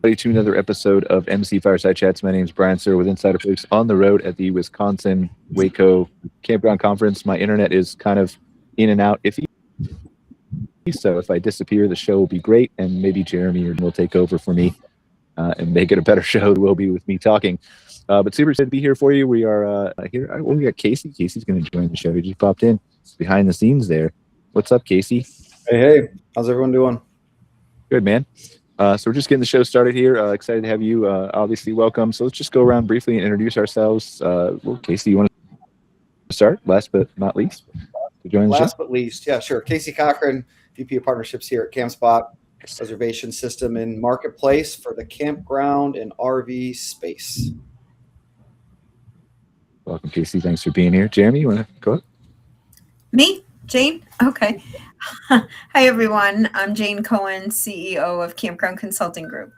To another episode of MC Fireside Chats. My name is Brian Searl with Insider Foos on the road at the Wisconsin Waco Campground Conference. My internet is kind of in and out iffy, so if I disappear, the show will be great, and maybe Jeremy will take over for me and make it a better show than will be with me talking. But super excited to be here for you. We are here. We got Casey. Casey's going to join the show. He just popped in behind the scenes there. What's up, Casey? Hey. How's everyone doing? Good, man. So we're just getting the show started here. Excited to have you. Obviously, welcome. So let's just go around briefly and introduce ourselves. Well, Casey, you want to start? Last but not least, to join the show? Last but least, yeah, sure. Casey Cochran, VP of Partnerships here at CampSpot, reservation system and marketplace for the campground and RV space. Welcome, Casey. Thanks for being here. Jeremy, you want to go up? Me? Jayne? Okay. Hi, everyone. I'm Jayne Cohen, CEO of Campground Consulting Group.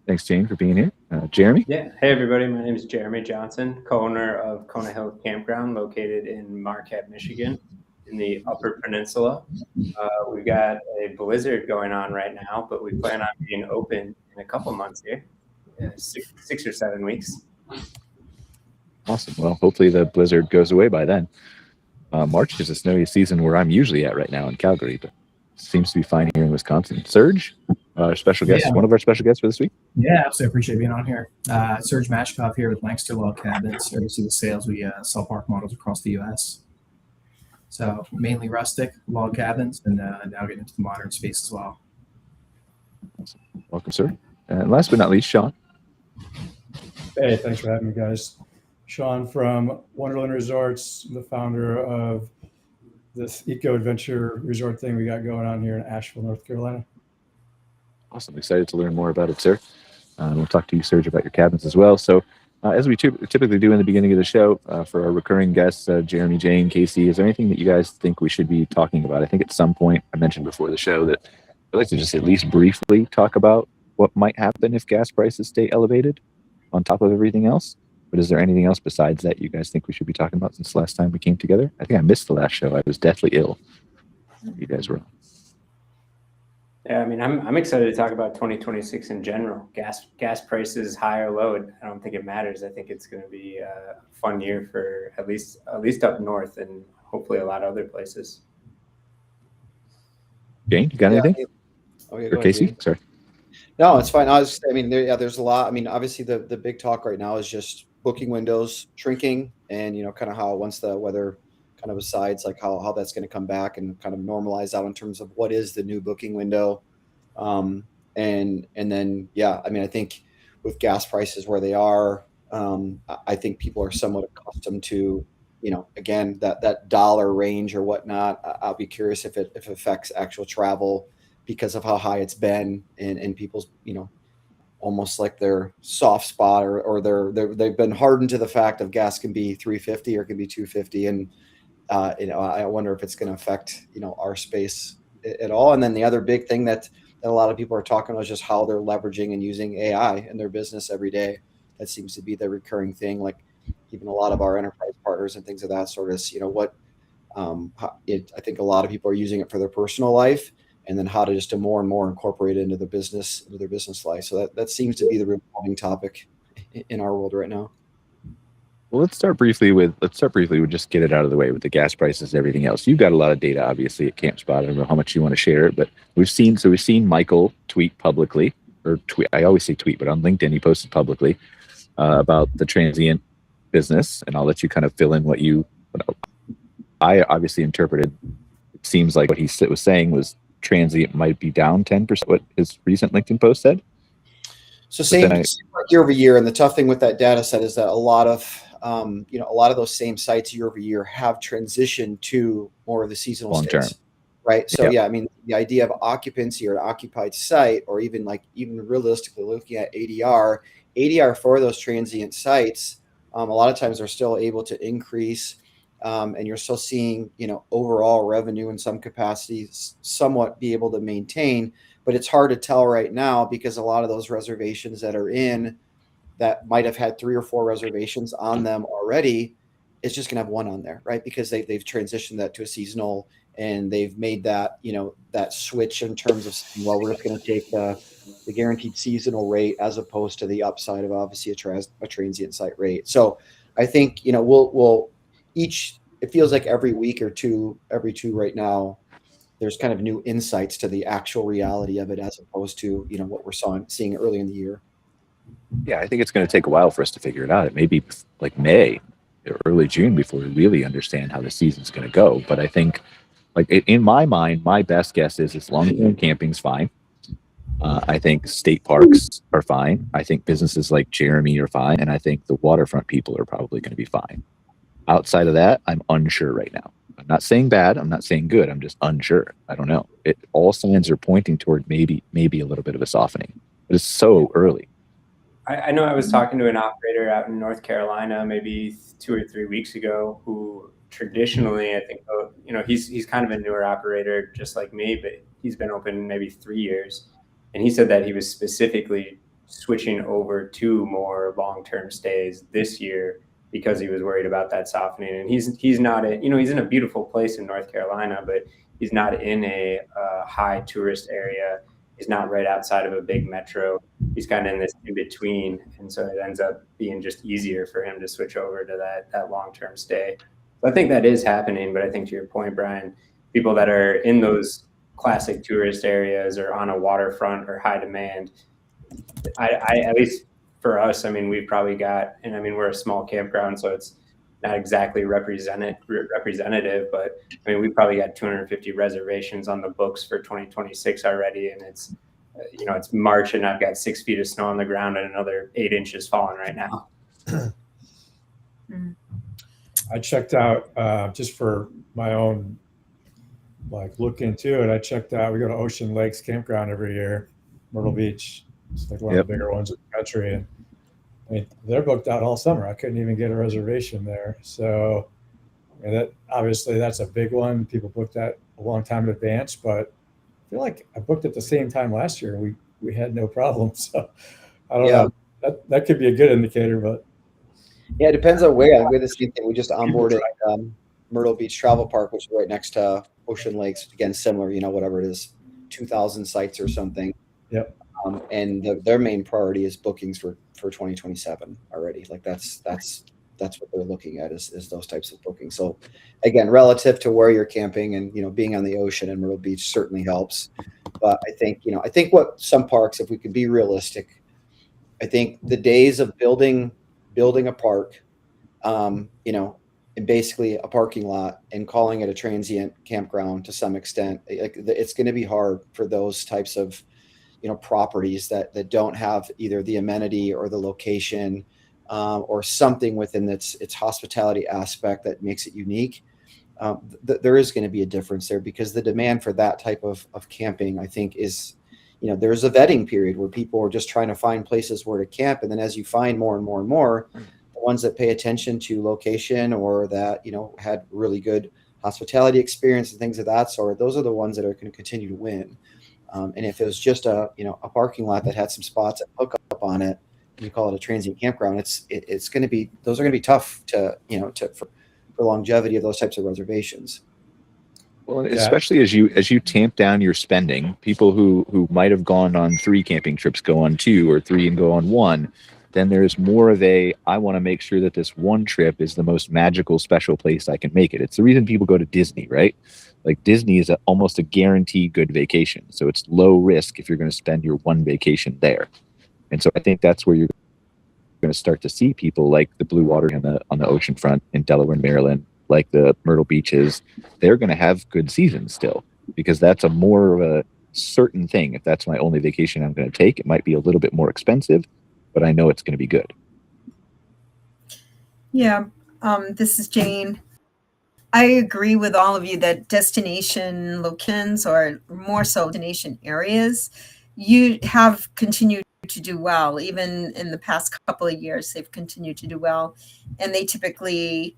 Thanks, Jayne, for being here. Jeremy? Yeah. Hey, everybody. My name is Jeremy Johnson, co-owner of Kona Hill Campground, located in Marquette, Michigan, in the Upper Peninsula. We've got a blizzard going on right now, but we plan on being open in a couple months here, 6 or 7 weeks. Awesome. Well, hopefully the blizzard goes away by then. March is a snowy season where I'm usually at right now in Calgary, but seems to be fine here in Wisconsin. Serge, our special guest, one of our special guests for this week. Yeah, absolutely appreciate being on here. Serge Mashkov here with Lancaster Log Cabins. Oversee the sales. We sell park models across the U.S. So mainly rustic log cabins, and now getting into the modern space as well. Awesome. Welcome, sir. And last but not least, Shawn. Hey, thanks for having me, guys. Shawn from Wonderland Resorts, the founder of this eco-adventure resort thing we got going on here in Asheville, North Carolina. Awesome. Excited to learn more about it, sir. We'll talk to you, Serge, about your cabins as well. So as we typically do in the beginning of the show, for our recurring guests, Jeremy, Jayne, Casey, is there anything that you guys think we should be talking about? I think at some point, I mentioned before the show that I'd like to just at least briefly talk about what might happen if gas prices stay elevated on top of everything else. But is there anything else besides that you guys think we should be talking about since the last time we came together? I think I missed the last show. I was deathly ill. You guys were on. Yeah, I mean, I'm excited to talk about 2026 in general. Gas prices, high or low, I don't think it matters. I think it's going to be a fun year for at least up north and hopefully a lot of other places. Jayne, you got anything? Okay, or Casey? Jayne. Sorry. No, it's fine. There's a lot. I mean, obviously the big talk right now is just booking windows shrinking, and kind of how once the weather kind of asides, like how that's going to come back and kind of normalize out in terms of what is the new booking window, and then I think with gas prices where they are, I think people are somewhat accustomed to again that dollar range or whatnot. I'll be curious if it affects actual travel because of how high it's been and people's almost like their soft spot or they've been hardened to the fact of gas can be $3.50 or it can be $2.50, and I wonder if it's going to affect our space at all. And then the other big thing that a lot of people are talking about is just how they're leveraging and using AI in their business every day. That seems to be the recurring thing. Like even a lot of our enterprise partners and things of that sort is I think a lot of people are using it for their personal life, and then how to just more and more incorporate it into their business life. So that seems to be the revolving topic in our world right now. Well, let's start briefly with just get it out of the way with the gas prices and everything else. You've got a lot of data, obviously, at CampSpot. I don't know how much you want to share it, but we've seen Michael tweet publicly, or tweet. I always say tweet, but on LinkedIn he posted publicly about the transient business, and I'll let you kind of fill in what I obviously interpreted. It seems like what he was saying was transient might be down 10%. What his recent LinkedIn post said. So same year over year, and the tough thing with that data set is that a lot of those same sites year over year have transitioned to more of the seasonal long term, right? So I mean, the idea of occupancy or an occupied site, or even realistically looking at ADR for those transient sites, a lot of times they're still able to increase. And you're still seeing, overall revenue in some capacities somewhat be able to maintain, but it's hard to tell right now because a lot of those reservations that are in that might have had 3 or 4 reservations on them already, it's just going to have one on there, right? Because they've transitioned that to a seasonal and they've made that, that switch in terms of saying, well, we're just going to take the guaranteed seasonal rate as opposed to the upside of obviously a transient site rate. So I think, we'll each, it feels like every week or two, every two right now, there's kind of new insights to the actual reality of it as opposed to, what we're seeing early in the year. Yeah, I think it's going to take a while for us to figure it out. It may be like May or early June before we really understand how the season's going to go. But I think, like in my mind, my best guess is long-term camping's fine. I think state parks are fine. I think businesses like Jeremy are fine. And I think the waterfront people are probably going to be fine. Outside of that, I'm unsure right now. I'm not saying bad. I'm not saying good. I'm just unsure. I don't know. All signs are pointing toward maybe a little bit of a softening. But it's so early. I know I was talking to an operator out in North Carolina maybe 2 or 3 weeks ago who traditionally, I think, he's kind of a newer operator just like me, but he's been open maybe 3 years. And he said that he was specifically switching over to more long-term stays this year because he was worried about that softening. And he's not he's in a beautiful place in North Carolina, but he's not in a high tourist area. He's not right outside of a big metro. He's kind of in this in between. And so it ends up being just easier for him to switch over to that long-term stay. So I think that is happening. But I think to your point, Brian, people that are in those classic tourist areas or on a waterfront or high demand, I at least for us, we've probably got, and we're a small campground, so it's not exactly representative, but we've probably got 250 reservations on the books for 2026 already, and it's it's March and I've got 6 feet of snow on the ground and another 8 inches falling right now. I checked out just for my own look into it. I checked out. We go to Ocean Lakes Campground every year, Myrtle Beach. It's like one of the bigger ones in the country, and they're booked out all summer. I couldn't even get a reservation there. So that obviously that's a big one. People booked that a long time in advance, but I feel like I booked at the same time last year. We had no problem. So I don't know. That could be a good indicator, but yeah, it depends on where. We're the same thing. We just onboarded Myrtle Beach Travel Park, which is right next to Ocean Lakes. Again, similar, whatever it is, 2,000 sites or something. Yep. And their main priority is bookings for 2027 already. Like that's what they're looking at is those types of bookings. So again, relative to where you're camping and being on the ocean and Myrtle Beach certainly helps. But I think what some parks, if we could be realistic, I think the days of building a park, and basically a parking lot and calling it a transient campground to some extent, it's going to be hard for those types of properties that don't have either the amenity or the location or something within its hospitality aspect that makes it unique. There is going to be a difference there because the demand for that type of camping, I think, is, there's a vetting period where people are just trying to find places where to camp. And then as you find more and more and more, the ones that pay attention to location or that, had really good hospitality experience and things of that sort, those are the ones that are going to continue to win. And if it was just a parking lot that had some spots that hook up on it, you call it a transient campground, it's going to be, those are going to be tough for longevity of those types of reservations. Well, especially as you tamp down your spending, people who might have gone on 3 camping trips go on 2 or 3 and go on 1. Then there's more of I want to make sure that this one trip is the most magical, special place I can make it. It's the reason people go to Disney, right? Like Disney is almost a guaranteed good vacation. So it's low risk if you're going to spend your one vacation there. And so I think that's where you're going to start to see people like the Blue Water on the ocean front in Delaware and Maryland, like the Myrtle Beaches. They're going to have good seasons still because that's a more of a certain thing. If that's my only vacation I'm going to take, it might be a little bit more expensive, but I know it's going to be good. Yeah, this is Jayne. I agree with all of you that destination locations, or more so destination areas, you have continued to do well. Even in the past couple of years, they've continued to do well. And they typically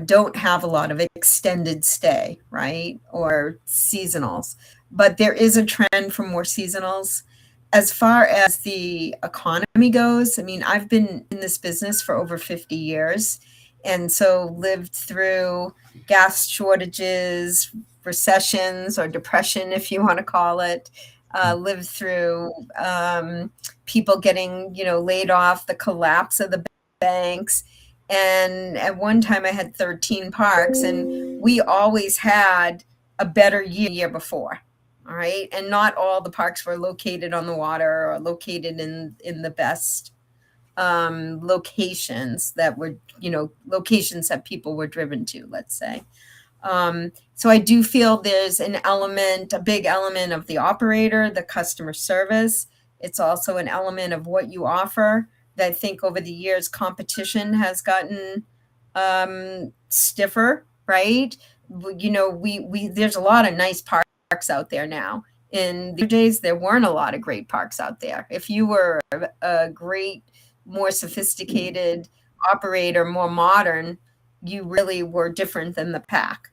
don't have a lot of extended stay, right? Or seasonals. But there is a trend for more seasonals. As far as the economy goes, I've been in this business for over 50 years. And so lived through gas shortages, recessions or depression, if you want to call it, lived through people getting, laid off, the collapse of the banks. And at one time I had 13 parks, and we always had a better year before. All right. And not all the parks were located on the water or located in the best locations that were, locations that people were driven to, let's say. So I do feel there's a big element of the operator, the customer service. It's also an element of what you offer. That I think over the years, competition has gotten stiffer, right? We there's a lot of nice parks out there now. In the days, there weren't a lot of great parks out there. If you were a great, more sophisticated operator, more modern, you really were different than the pack.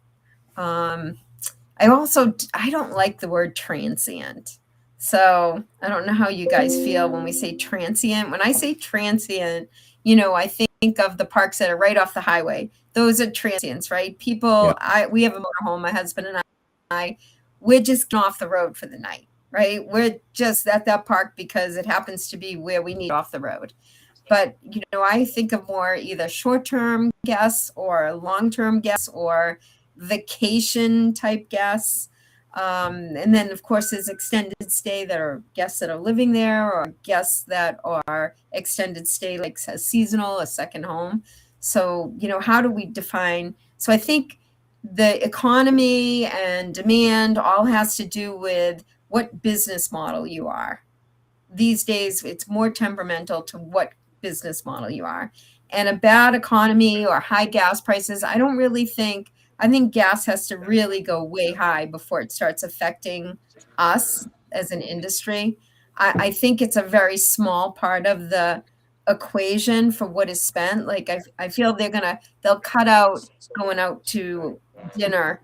I don't like the word transient. So I don't know how you guys feel when we say transient. When I say transient, I think of the parks that are right off the highway. Those are transients, right? People, we have a motorhome, my husband and I, we're just off the road for the night, right? We're just at that park because it happens to be where we need off the road. But, I think of more either short-term guests or long-term guests or vacation type guests. And then, of course, there's extended stay that are guests that are living there or guests that are extended stay, like a seasonal, a second home. So, how do we define? So I think the economy and demand all has to do with what business model you are. These days, it's more temperamental to what business model you are. And a bad economy or high gas prices, I think gas has to really go way high before it starts affecting us as an industry. I think it's a very small part of the equation for what is spent. Like I feel they'll cut out going out to dinner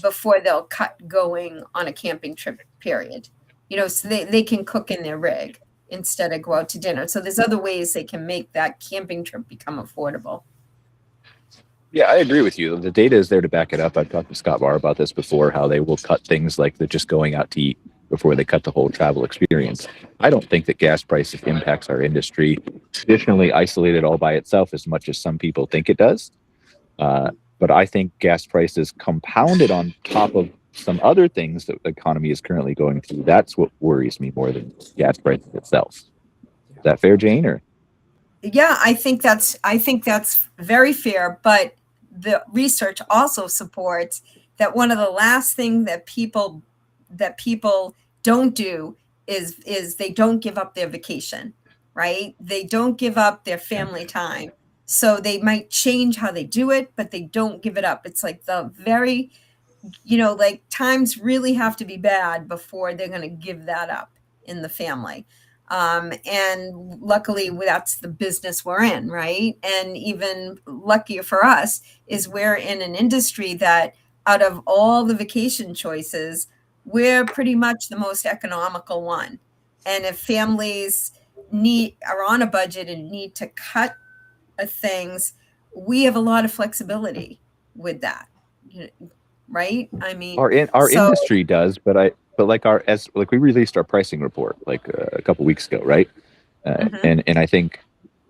before they'll cut going on a camping trip, period. So they can cook in their rig instead of go out to dinner. So there's other ways they can make that camping trip become affordable. Yeah, I agree with you. The data is there to back it up. I've talked to Scott Barr about this before, how they will cut things like they're just going out to eat before they cut the whole travel experience. I don't think that gas prices impacts our industry traditionally isolated all by itself as much as some people think it does. But I think gas prices compounded on top of some other things that the economy is currently going through. That's what worries me more than gas prices itself. Is that fair, Jayne? Or yeah, I think that's very fair. But the research also supports that one of the last things that people don't do is they don't give up their vacation, right? They don't give up their family time. So they might change how they do it, but they don't give it up. It's like the very, like times really have to be bad before they're going to give that up in the family. And luckily that's the business we're in, right? And even luckier for us is we're in an industry that out of all the vacation choices, we're pretty much the most economical one. And if families are on a budget and need to cut things, we have a lot of flexibility with that, right? I mean, our industry does, but we released our pricing report like a couple weeks ago, right? And I think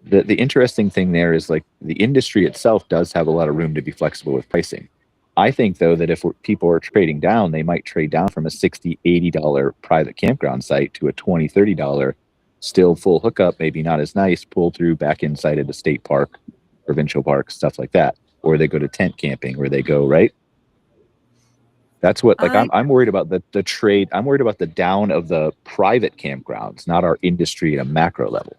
the interesting thing there is like the industry itself does have a lot of room to be flexible with pricing. I think though that if people are trading down, they might trade down from a $60, $80 private campground site to a $20, $30 still full hookup, maybe not as nice, pull through back inside of the state park, provincial park, stuff like that. Or they go to tent camping, or they go, right? That's what, like, I'm worried about the trade. I'm worried about the down of the private campgrounds, not our industry at a macro level.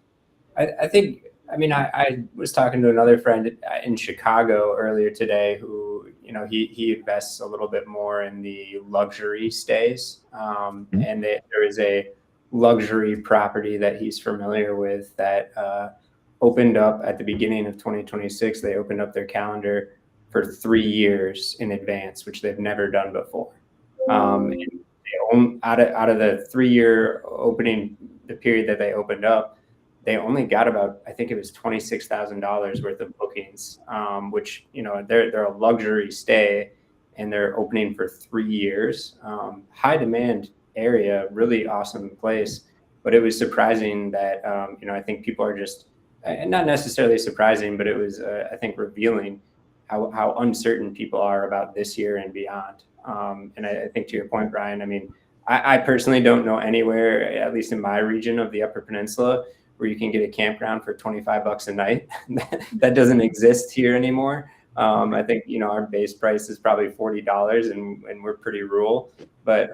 I think, I was talking to another friend in Chicago earlier today who, he invests a little bit more in the luxury stays. And there is a luxury property that he's familiar with that opened up at the beginning of 2026. They opened up their calendar for 3 years in advance, which they've never done before. And out of the 3-year opening, the period that they opened up, they only got about, I think it was $26,000 worth of bookings, which, they're a luxury stay. and they're opening for 3 years. High demand area, really awesome place. But it was surprising that, I think people are just, not necessarily surprising, but it was, I think, revealing how uncertain people are about this year and beyond. And I think to your point, Brian, I mean, I personally don't know anywhere, at least in my region of the Upper Peninsula, where you can get a campground for $25 a night. That doesn't exist here anymore. I think, our base price is probably $40 and we're pretty rural. But,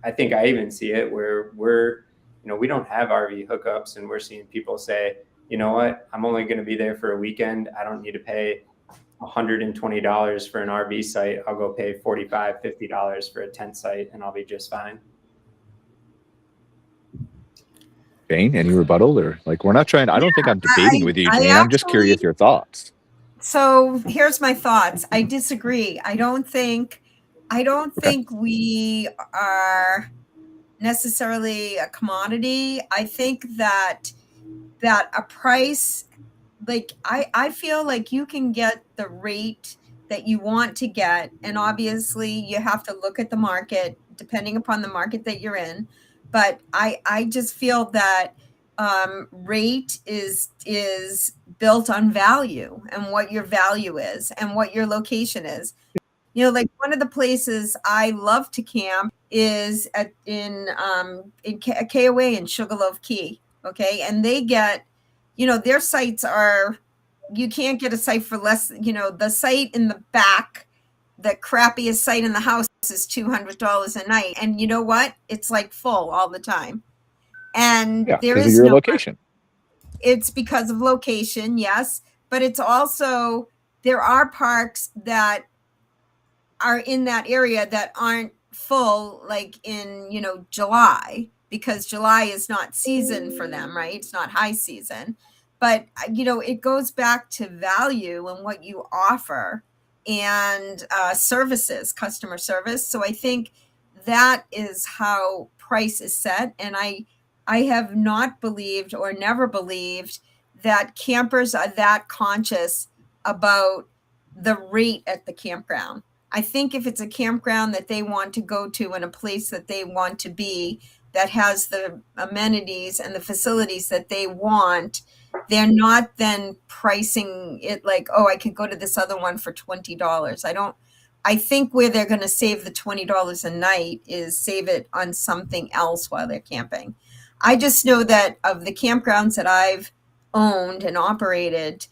I think I even see it where we don't have RV hookups, and we're seeing people say, you know what, I'm only going to be there for a weekend. I don't need to pay $120 for an RV site. I'll go pay $45, $50 for a tent site, and I'll be just fine. Jayne, any rebuttal? Or we're not trying, I don't think I'm debating with you, Jayne. I'm just curious your thoughts. So here's my thoughts. I disagree. I don't think we are necessarily a commodity. I think that a price, I feel like you can get the rate that you want to get, and obviously you have to look at the market depending upon the market that you're in. But I just feel that rate is built on value and what your value is and what your location is. One of the places I love to camp is in KOA in Sugarloaf Key. Okay. And they get, their sites are, you can't get a site for less, the site in the back, the crappiest site in the house is $200 a night. And you know what? It's full all the time. And there is your location. It's because of location. Yes. But it's also, there are parks that are in that area that aren't full, in, July, because July is not season for them, right? It's not high season. But, it goes back to value and what you offer and services, customer service. So I think that is how price is set. And I have not believed or never believed that campers are that conscious about the rate at the campground. I think if it's a campground that they want to go to and a place that they want to be that has the amenities and the facilities that they want, they're not then pricing it I could go to this other one for $20. I think where they're going to save the $20 a night is save it on something else while they're camping. I just know that of the campgrounds that I've owned and operated,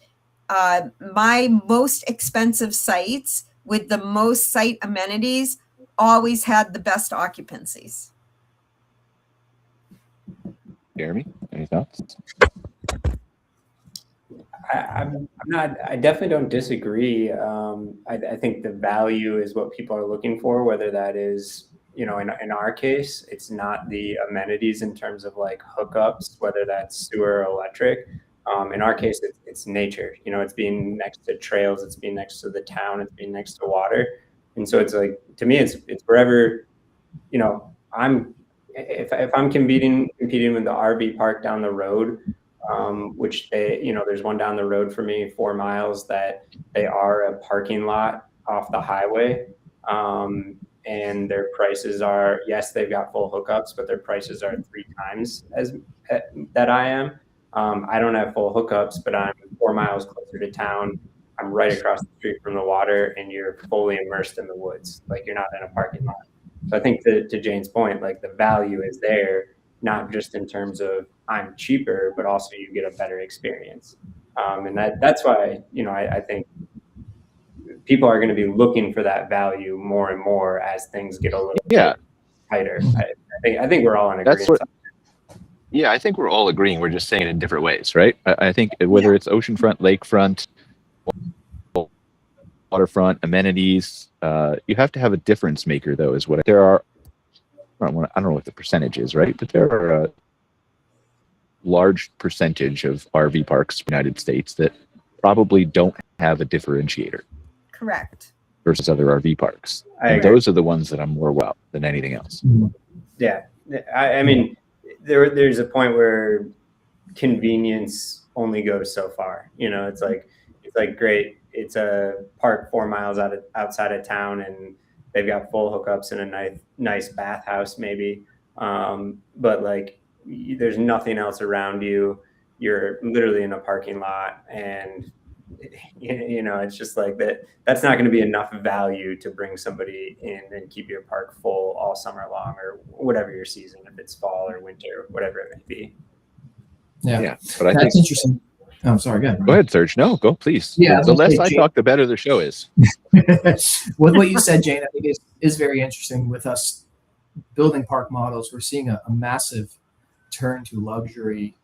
my most expensive sites with the most site amenities always had the best occupancies. Jeremy, any thoughts? I definitely don't disagree. I think the value is what people are looking for, whether that is, in our case, it's not the amenities in terms of hookups, whether that's sewer or electric. In our case, it's nature. It's being next to trails, it's being next to the town, it's being next to water, and so it's to me, it's wherever, if I'm competing with the RV park down the road, which there's one down the road for me, 4 miles, that they are a parking lot off the highway, and their prices are, yes, they've got full hookups, but their prices are 3 times as that I am. I don't have full hookups, but I'm 4 miles closer to town. I'm right across the street from the water, and you're fully immersed in the woods. You're not in a parking lot. So I think to Jayne's point, the value is there, not just in terms of I'm cheaper, but also you get a better experience. And that's why, I think people are going to be looking for that value more and more as things get a little bit tighter. I think we're all in agreement. Yeah, I think we're all agreeing. We're just saying it in different ways, right? I think whether it's oceanfront, lakefront, waterfront, amenities, you have to have a difference maker, though, is what there are. I don't know what the percentage is, right? But there are a large percentage of RV parks in the United States that probably don't have a differentiator. Correct. Versus other RV parks. And those are the ones that I'm more well than anything else. Yeah. I mean, there's a point where convenience only goes so far. It's like great. it's a park 4 miles outside of town, and they've got full hookups and a nice bathhouse maybe. But like, there's nothing else around you. You're literally in a parking lot, and it's just like that. That's not going to be enough value to bring somebody in and keep your park full all summer long, or whatever your season, if it's fall or winter, whatever it may be. Yeah. But I That's think interesting. Oh, sorry. Go ahead, Serge. No, go please. Yeah, The less I Jayne, talk, the better the show is. with what you said, Jayne, I think is very interesting. With us building park models, we're seeing a massive turn to luxury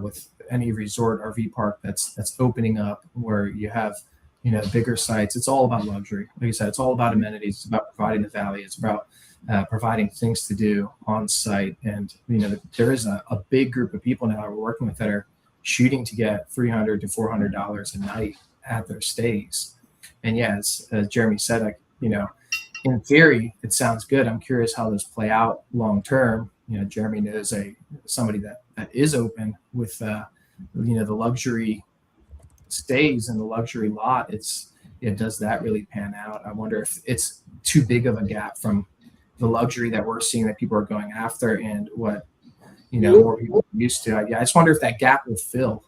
with any resort RV park that's opening up, where you have bigger sites. It's all about luxury. Like you said, it's all about amenities. It's about providing the value. It's about providing things to do on site. And there is a big group of people now we're working with that are shooting to get $300 to $400 a night at their stays. And yes, as Jeremy said, in theory, it sounds good. I'm curious how those play out long term. Jeremy knows somebody that is open with the luxury stays and the luxury lot. Does that really pan out? I wonder if it's too big of a gap from the luxury that we're seeing that people are going after and what more people are used to. I just wonder if that gap will fill,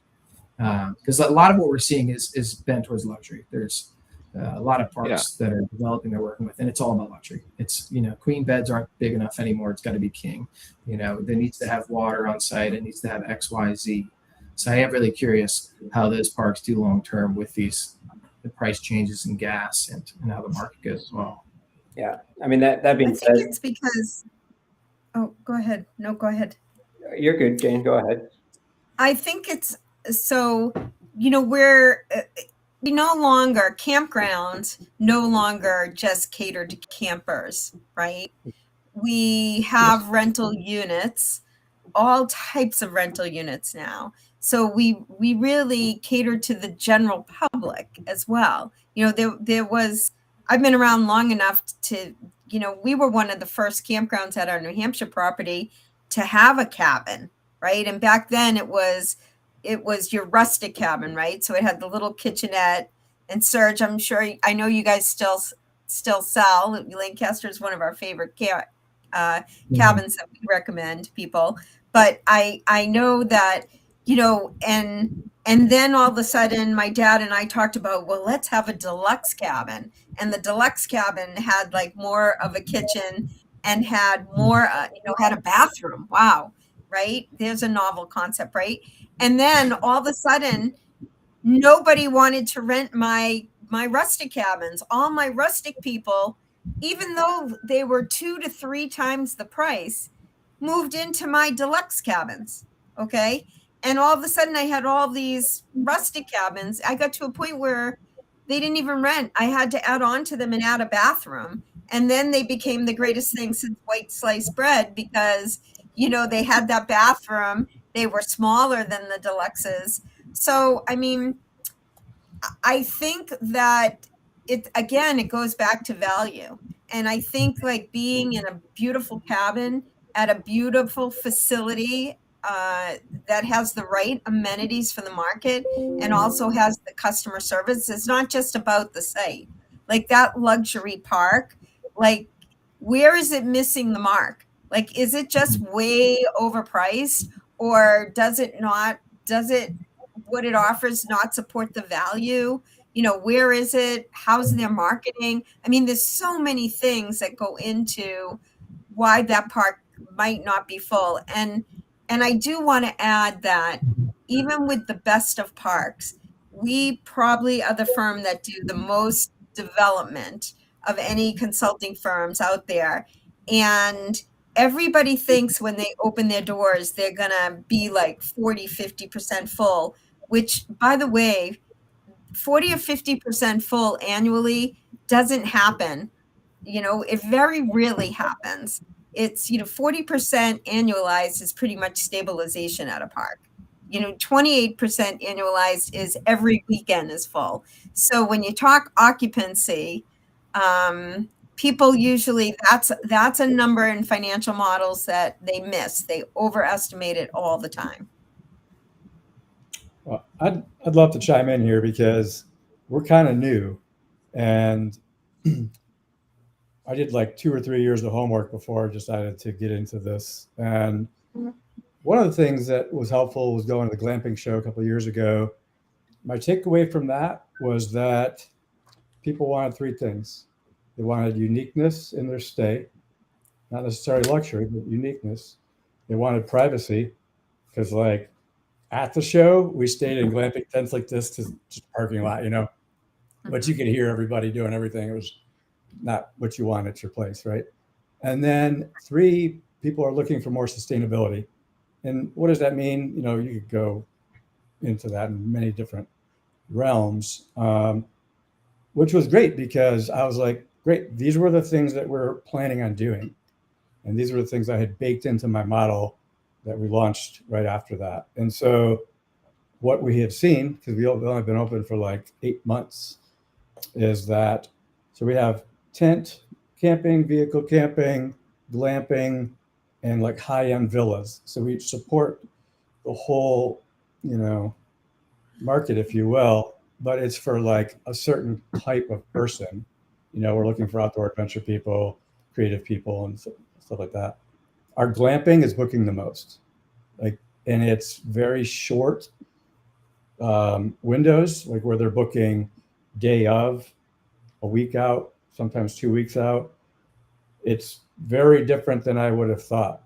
because a lot of what we're seeing is bent towards luxury. There's a lot of parks that are developing they're working with, and it's all about luxury. It's queen beds aren't big enough anymore. It's got to be king. It needs to have water on site. It needs to have XYZ. So I am really curious how those parks do long term with the price changes in gas and how the market goes as well. Yeah, I mean that being said, I think it's because. Oh, go ahead. No, go ahead. You're good, Jayne. Go ahead. I think it's so, we're no longer campgrounds, no longer just cater to campers, right? We have rental units, all types of rental units now. So we really cater to the general public as well. I've been around long enough to, we were one of the first campgrounds at our New Hampshire property to have a cabin, right? And back then it was your rustic cabin, right? So it had the little kitchenette. And Serge, I know you guys still sell. Lancaster is one of our favorite cabins that we recommend people. But I know that, and then all of a sudden my dad and I talked about, well, let's have a deluxe cabin. And the deluxe cabin had like more of a kitchen and had more, had a bathroom. Wow. Right. There's a novel concept. Right. And then all of a sudden, nobody wanted to rent my rustic cabins. All my rustic people, even though they were 2 to 3 times the price, moved into my deluxe cabins. Okay. And all of a sudden I had all these rustic cabins. I got to a point where they didn't even rent. I had to add on to them and add a bathroom. And then they became the greatest thing since white sliced bread because, they had that bathroom. They were smaller than the deluxes. So, I mean, I think that it goes back to value. And I think like being in a beautiful cabin at a beautiful facility that has the right amenities for the market and also has the customer service. It's not just about the site. Like that luxury park, like where is it missing the mark? Like, is it just way overpriced, or what it offers not support the value? Where is it? How's their marketing? I mean, there's so many things that go into why that park might not be full. And I do want to add that even with the best of parks, we probably are the firm that do the most development of any consulting firms out there. And everybody thinks when they open their doors, they're going to be like 40, 50% full, which, by the way, 40 or 50% full annually doesn't happen. It very rarely happens. It's, 40% annualized is pretty much stabilization at a park. 28% annualized is every weekend is full. So when you talk occupancy, people usually, that's a number in financial models that they miss. They overestimate it all the time. Well, I'd love to chime in here because we're kind of new, and I did like 2 or 3 years of homework before I decided to get into this. And one of the things that was helpful was going to the glamping show a couple of years ago. My takeaway from that was that people wanted 3 things. They wanted uniqueness in their stay, not necessarily luxury, but uniqueness. They wanted privacy, because like at the show, we stayed in glamping tents like this, to just parking lot, but you could hear everybody doing everything. It was not what you want at your place, right? And then 3, people are looking for more sustainability. And what does that mean? You could go into that in many different realms, which was great, because I was like, great, these were the things that we're planning on doing. And these were the things I had baked into my model that we launched right after that. And so what we had seen, because we've only been open for like 8 months, is that, so we have tent camping, vehicle camping, glamping, and like high-end villas. So we support the whole, market, if you will, but it's for like a certain type of person. We're looking for outdoor adventure people, creative people, and stuff like that. Our glamping is booking the most, and it's very short windows, like where they're booking day of, a week out, sometimes 2 weeks out. It's very different than I would have thought.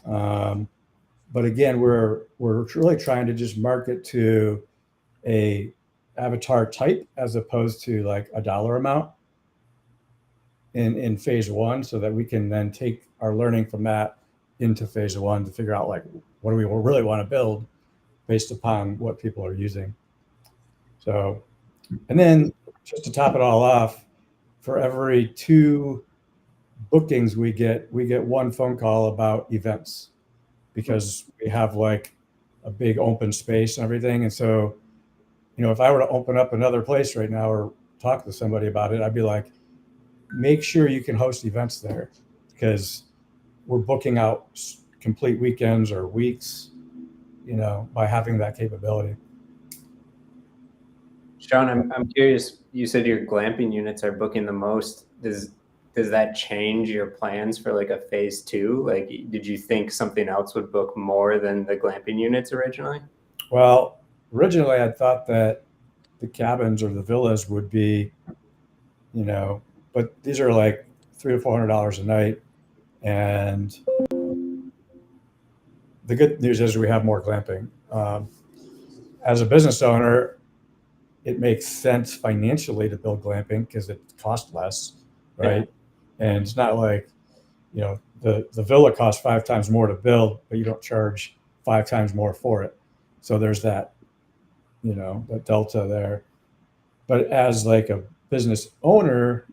But again, we're really trying to just market to a avatar type as opposed to like a dollar amount in phase 1, so that we can then take our learning from that into phase 1 to figure out like, what do we really want to build based upon what people are using. So, and then just to top it all off, for every 2 bookings we get 1 phone call about events, because we have like a big open space and everything. And so, if I were to open up another place right now or talk to somebody about it, I'd be like, make sure you can host events there, because we're booking out complete weekends or weeks, by having that capability. Shawn, I'm curious. You said your glamping units are booking the most. Does that change your plans for like a phase 2? Like, did you think something else would book more than the glamping units originally? Well, originally I thought that the cabins or the villas would be, but these are like $300 to $400 a night. And the good news is we have more glamping. As a business owner, it makes sense financially to build glamping because it costs less, right? Yeah. And it's not like, the villa costs 5 times more to build, but you don't charge 5 times more for it. So there's that, that delta there. But as like a business owner,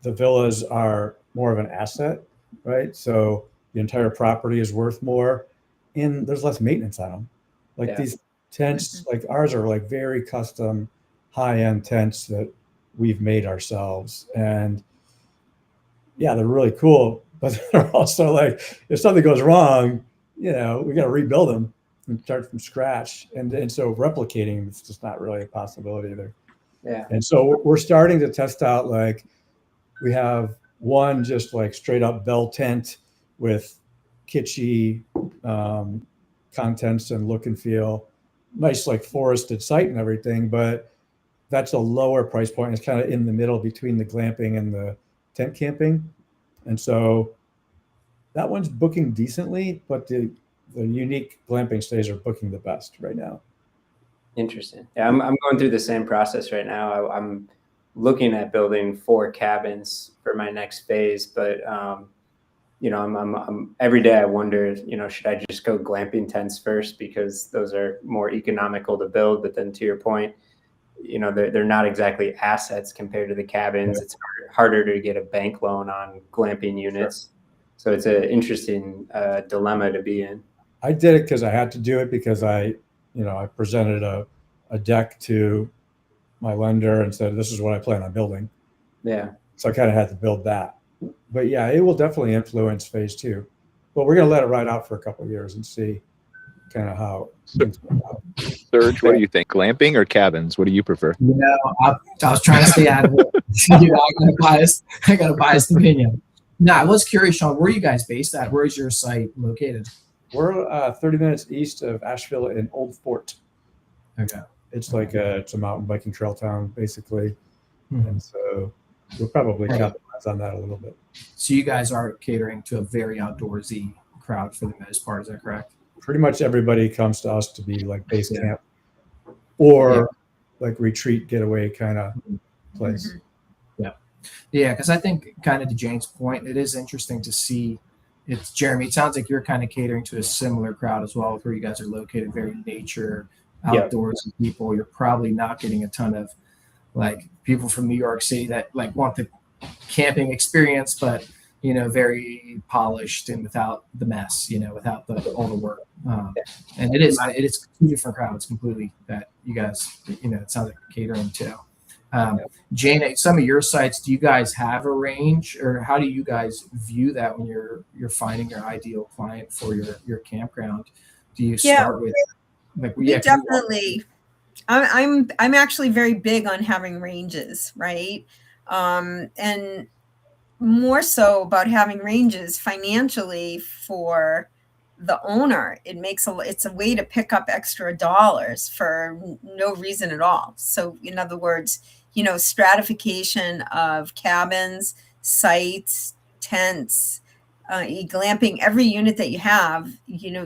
the villas are more of an asset, right? So the entire property is worth more, and there's less maintenance on them. Like these tents, like ours are like very custom, high-end tents that we've made ourselves. And yeah, they're really cool, but they're also like, if something goes wrong, we got to rebuild them and start from scratch. And so replicating, it's just not really a possibility either. Yeah. And so we're starting to test out, like, we have one just like straight up bell tent with kitschy contents and look and feel, nice like forested site and everything, but that's a lower price point. It's kind of in the middle between the glamping and the tent camping. And so that one's booking decently, but the unique glamping stays are booking the best right now. Interesting. Yeah, I'm going through the same process right now. I'm looking at building 4 cabins for my next phase, but I'm every day I wonder, should I just go glamping tents first because those are more economical to build? But then to your point, they're not exactly assets compared to the cabins. Yeah. It's harder to get a bank loan on glamping units. Sure. So it's an interesting dilemma to be in. I did it because I had to do it, because I presented a deck to my lender and said, this is what I plan on building. Yeah. So I kind of had to build that. But yeah, it will definitely influence phase 2. But we're going to let it ride out for a couple of years and see kind of how things go out. Serge, what do you think? Glamping or cabins? What do you prefer? I was trying to stay out of it. I got a biased opinion. No, I was curious, Shawn, where are you guys based at? Where is your site located? We're 30 minutes east of Asheville in Old Fort. Okay. It's like it's a mountain biking trail town, basically. Mm-hmm. And so we'll probably capitalize on that a little bit. So you guys are catering to a very outdoorsy crowd for the most part, is that correct? Pretty much everybody comes to us to be like base camp or like retreat getaway kind of place. Mm-hmm. Yeah, because I think kind of to Jayne's point, it is interesting to see. It's Jeremy. It sounds like you're kind of catering to a similar crowd as well, where you guys are located, very nature, outdoors people. You're probably not getting a ton of like people from New York City that like want the camping experience, but very polished and without the mess, without all the work. And it is two different crowds completely that you guys, it sounds like catering to. Jayne, at some of your sites, do you guys have a range, or how do you guys view that when you're finding your ideal client for your campground? Do you start with like definitely? I'm actually very big on having ranges, right? And more so about having ranges financially for the owner. It's a way to pick up extra dollars for no reason at all. So in other words, stratification of cabins, sites, tents, glamping, every unit that you have,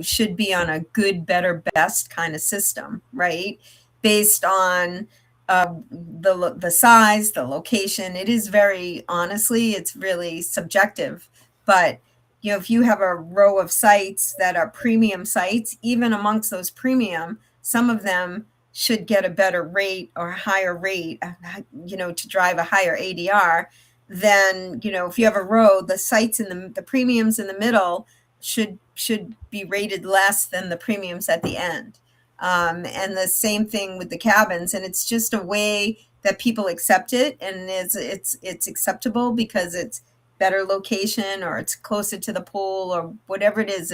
should be on a good, better, best kind of system, right? Based on the size, the location. It is it's really subjective. But, if you have a row of sites that are premium sites, even amongst those premium, some of them should get a better rate or a higher rate, to drive a higher ADR than, if you have a row, the sites in the premiums in the middle should be rated less than the premiums at the end. And the same thing with the cabins. And it's just a way that people accept it. And it's acceptable because it's better location or it's closer to the pool or whatever it is.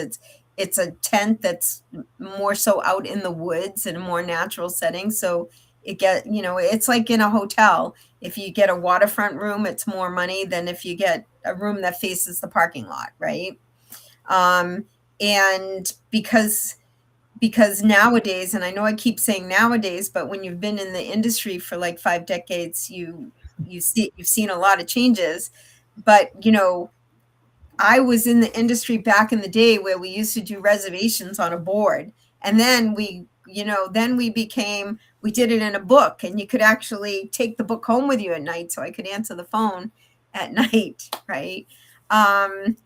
It's a tent that's more so out in the woods in a more natural setting. So it's like in a hotel. If you get a waterfront room, it's more money than if you get a room that faces the parking lot, right? And because nowadays, and I know I keep saying nowadays, but when you've been in the industry for like 5 decades, you've seen a lot of changes. But I was in the industry back in the day where we used to do reservations on a board, and then we did it in a book, and you could actually take the book home with you at night, so I could answer the phone at night, right?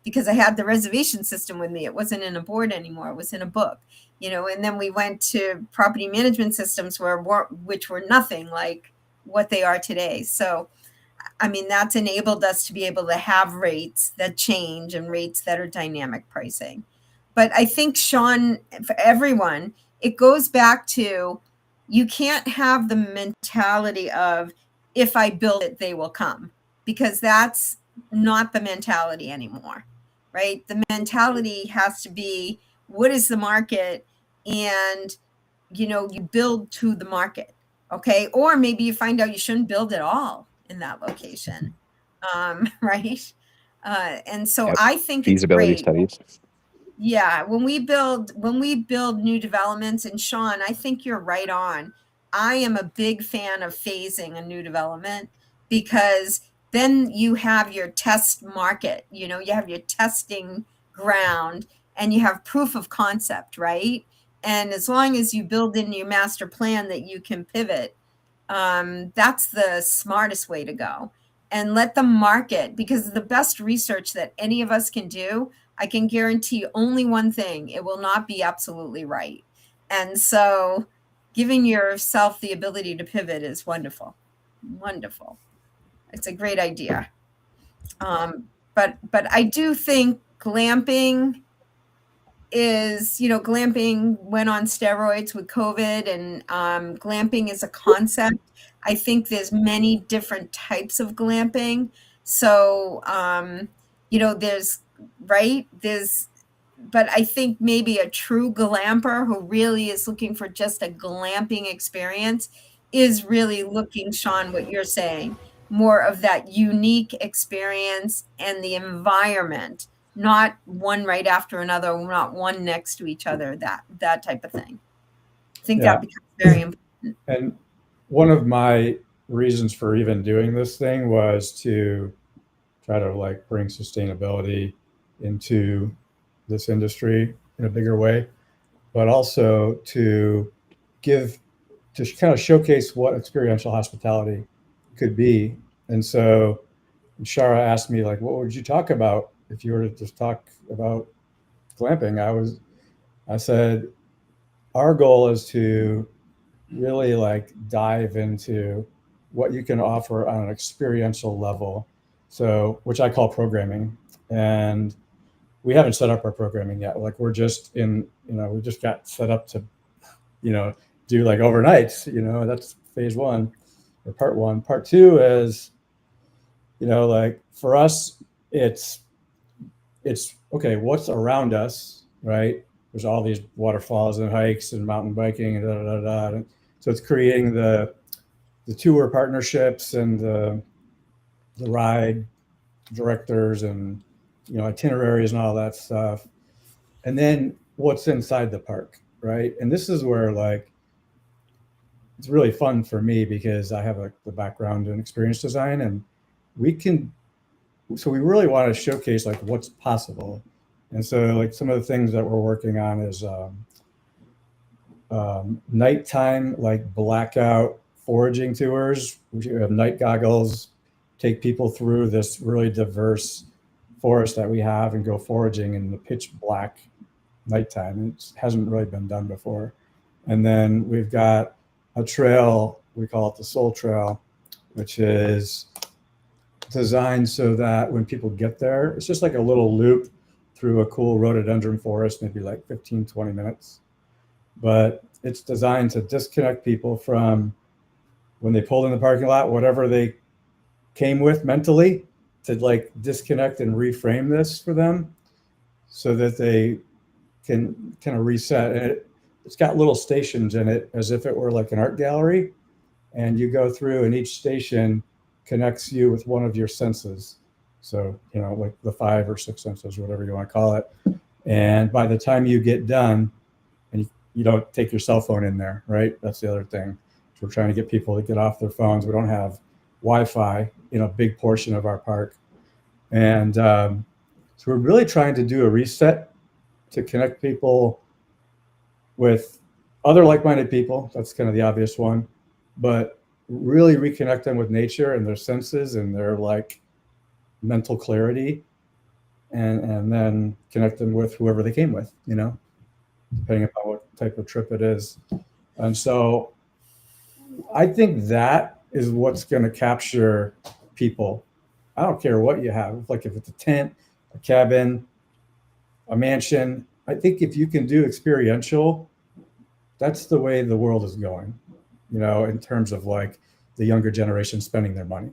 Because I had the reservation system with me. It wasn't in a board anymore. It was in a book, and then we went to property management systems which were nothing like what they are today. So, I mean, that's enabled us to be able to have rates that change and rates that are dynamic pricing. But I think, Shawn, for everyone, it goes back to, you can't have the mentality of, if I build it, they will come, because that's not the mentality anymore, right? The mentality has to be, what is the market? And, you build to the market, okay? Or maybe you find out you shouldn't build at all in that location, right? And so I think feasibility it's great. studies. Yeah, when we build new developments, and Shawn, I think you're right on. I am a big fan of phasing a new development, because then you have your test market, you have your testing ground, and you have proof of concept, right? And as long as you build in your master plan that you can pivot, that's the smartest way to go. And let the market, because the best research that any of us can do, I can guarantee only one thing: it will not be absolutely right. And so giving yourself the ability to pivot is wonderful. Wonderful. It's a great idea. But I do think glamping went on steroids with COVID, and glamping is a concept. I think there's many different types of glamping. So, there's but I think maybe a true glamper who really is looking for just a glamping experience is really looking, Shawn, what you're saying, more of that unique experience and the environment, not one right after another, not one next to each other, that type of thing. I think Yeah. that becomes very important. And one of my reasons for even doing this thing was to try to like bring sustainability into this industry in a bigger way, but also to kind of showcase what experiential hospitality could be. And so Shara asked me, like, what would you talk about if you were to just talk about glamping? I said, our goal is to really like dive into what you can offer on an experiential level. So, which I call programming. And we haven't set up our programming yet. Like we're just we just got set up to, do like overnights, that's phase one or part one. Part two is, like for us, it's okay, what's around us, right? There's all these waterfalls and hikes and mountain biking and da da da. Da. So it's creating the tour partnerships and the ride directors and itineraries and all that stuff. And then what's inside the park, right? And this is where like it's really fun for me because I have the background in experience design, and we really want to showcase like what's possible. And so like some of the things that we're working on is nighttime, like blackout foraging tours. We have night goggles, take people through this really diverse forest that we have and go foraging in the pitch black nighttime. It hasn't really been done before. And then we've got a trail, we call it the Soul Trail, which is designed so that when people get there, it's just like a little loop through a cool rhododendron forest, maybe like 15, 20 minutes. But it's designed to disconnect people from when they pulled in the parking lot, whatever they came with mentally, to like disconnect and reframe this for them so that they can kind of reset. And it's got little stations in it as if it were like an art gallery. And you go through and each station connects you with one of your senses. So, like the 5 or 6 senses, whatever you want to call it. And by the time you get done, and you don't take your cell phone in there, right? That's the other thing. So we're trying to get people to get off their phones. We don't have Wi-Fi in a big portion of our park. And so we're really trying to do a reset to connect people with other like-minded people. That's kind of the obvious one. But really reconnect them with nature and their senses and their like mental clarity, and then connect them with whoever they came with, depending upon what type of trip it is. And so I think that is what's going to capture people. I don't care what you have, like if it's a tent, a cabin, a mansion. I think if you can do experiential, that's the way the world is going, in terms of like the younger generation spending their money,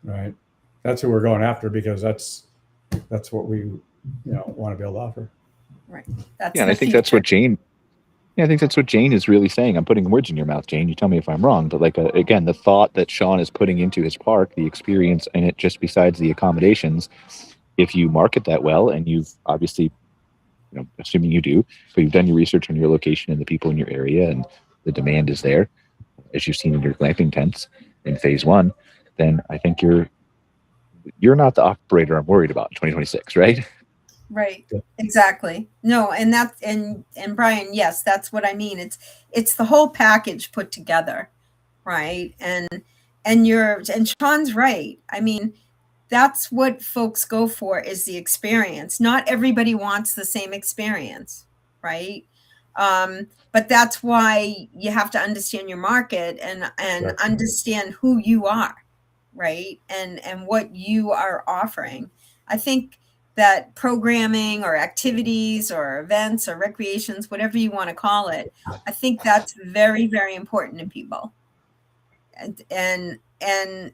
right? That's who we're going after because that's what we, want to be able to offer. Right. That's and I think that's what Jayne. Yeah, I think that's what Jayne is really saying. I'm putting words in your mouth, Jayne. You tell me if I'm wrong, but like again, the thought that Shawn is putting into his park, the experience in it, just besides the accommodations. If you market that well, and you've obviously, assuming you do, but you've done your research on your location and the people in your area, and the demand is there, as you've seen in your glamping tents in phase one, then I think you're not the operator I'm worried about in 2026, right? Right. Exactly. No, and that's and Brian, yes, that's what I mean. It's the whole package put together, right? And Shawn's right. I mean, that's what folks go for is the experience. Not everybody wants the same experience, right? But that's why you have to understand your market and Right. understand who you are, right? And what you are offering. I think that programming or activities or events or recreations, whatever you want to call it, I think that's very, very important to people. And